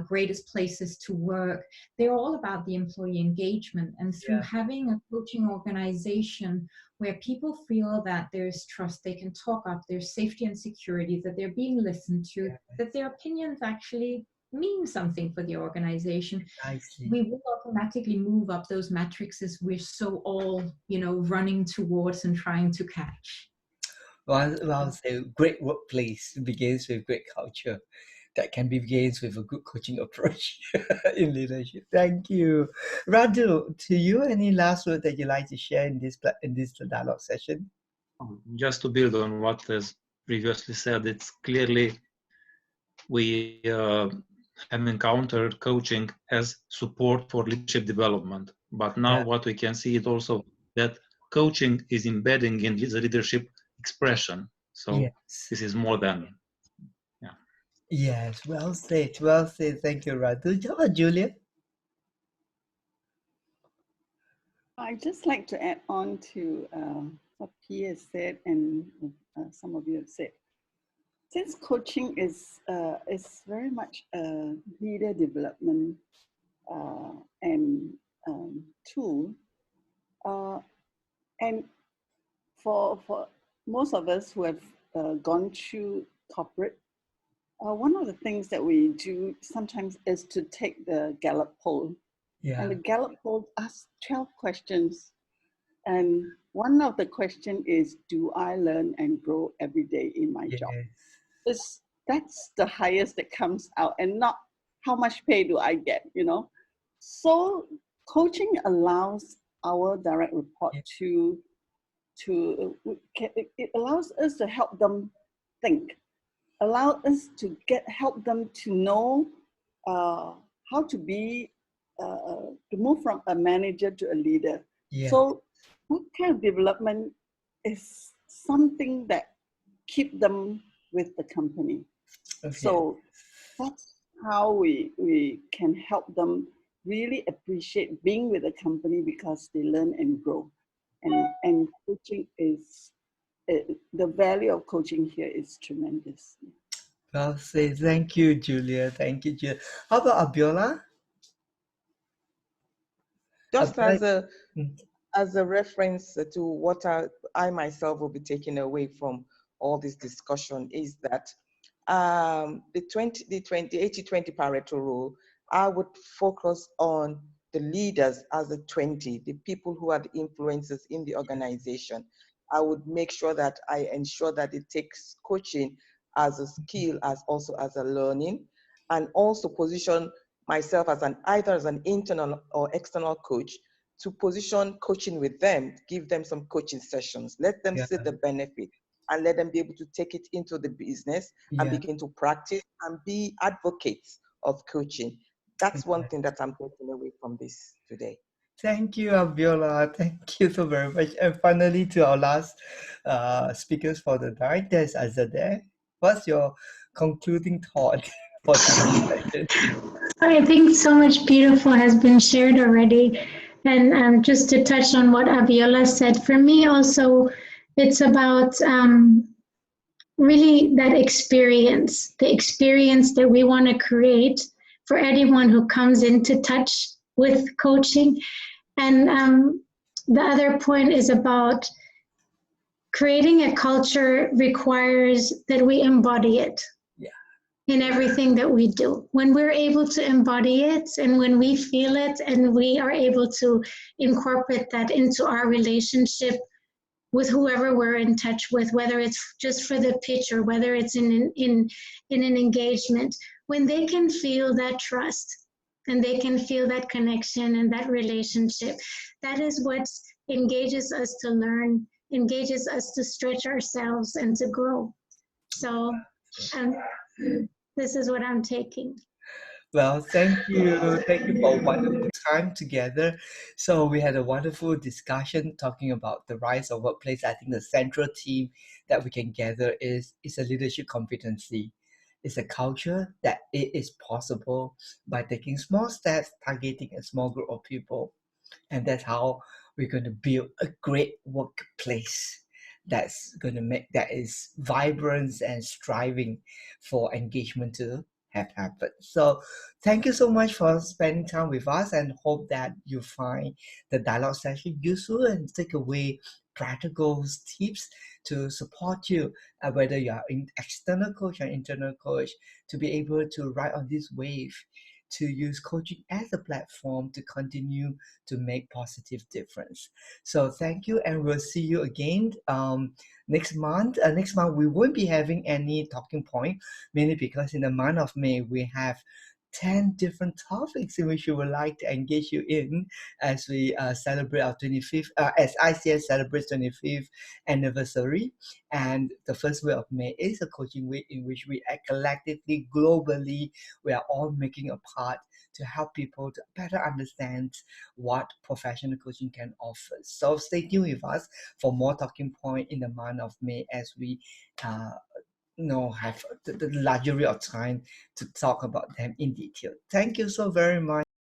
greatest places to work. They're all about the employee engagement. And through having a coaching organization where people feel that there's trust, they can talk up, there's safety and security, that they're being listened to, that their opinions actually mean something for the organization, we will automatically move up those matrices we're so all, running towards and trying to catch. Well, I'll say great workplace begins with great culture. That can be begins with a good coaching approach in leadership. Thank you. Radu, to you, any last word that you'd like to share in this dialogue session? Just to build on what was previously said, it's clearly we have encountered coaching as support for leadership development. But now what we can see is also that coaching is embedding in the leadership expression. So this is more than, Yes, well said, well said. Thank you, Radu. How about Julia? I'd just like to add on to what P has said and some of you have said. Since coaching is very much a leader development and tool, and for most of us who have gone through corporate, one of the things that we do sometimes is to take the Gallup poll. And the Gallup poll asks 12 questions. And one of the questions is, do I learn and grow every day in my job? That's the highest that comes out, and not how much pay do I get, So coaching allows our direct report it allows us to help them think, allow us to help them to know how to be, to move from a manager to a leader. So that kind of development is something that keep them with the company. So that's how we can help them really appreciate being with a company, because they learn and grow. And coaching is, the value of coaching here is tremendous. Well said. Thank you, Julia. Thank you, Julia. How about Abiola? Just as a reference to what I myself will be taking away from all this discussion is that the 80-20 Pareto rule, I would focus on the leaders as the 20, the people who are the influencers in the organization. I would make sure that I ensure that it takes coaching as a skill, as also as a learning, and also position myself as either as an internal or external coach, to position coaching with them, give them some coaching sessions, let them see the benefit, and let them be able to take it into the business and begin to practice and be advocates of coaching. That's one thing that I'm taking away from this today. Thank you, Abiola. Thank you so very much. And finally, to our last speakers for the night, there's Azadeh. What's your concluding thought for today's session? I think so much beautiful has been shared already. And just to touch on what Abiola said, for me also, it's about really that experience, the experience that we want to create for anyone who comes into touch with coaching. And the other point is about creating a culture requires that we embody it in everything that we do. When we're able to embody it, and when we feel it, and we are able to incorporate that into our relationship with whoever we're in touch with, whether it's just for the pitch or whether it's in an engagement, when they can feel that trust and they can feel that connection and that relationship, that is what engages us to learn, engages us to stretch ourselves and to grow. So And this is what I'm taking. Well, thank you. Thank you for a wonderful time together. So we had a wonderful discussion talking about the rise of workplace. I think the central theme that we can gather is a leadership competency. It's a culture that it is possible by taking small steps, targeting a small group of people. And that's how we're going to build a great workplace that's going to make that is vibrant and striving for engagement to have happened. So thank you so much for spending time with us, and hope that you find the dialogue session useful and take away practical tips to support you, whether you are an external coach or internal coach, to be able to ride on this wave, to use coaching as a platform to continue to make positive difference. So thank you, and we'll see you again next month. Next month we won't be having any talking point, mainly because in the month of May we have 10 different topics in which we would like to engage you in as we celebrate our 25th, as ICS celebrates 25th anniversary. And the first week of May is a coaching week in which we act collectively, globally, we are all making a part to help people to better understand what professional coaching can offer. So stay tuned with us for more talking point in the month of May as we have the luxury of time to talk about them in detail. Thank you so very much.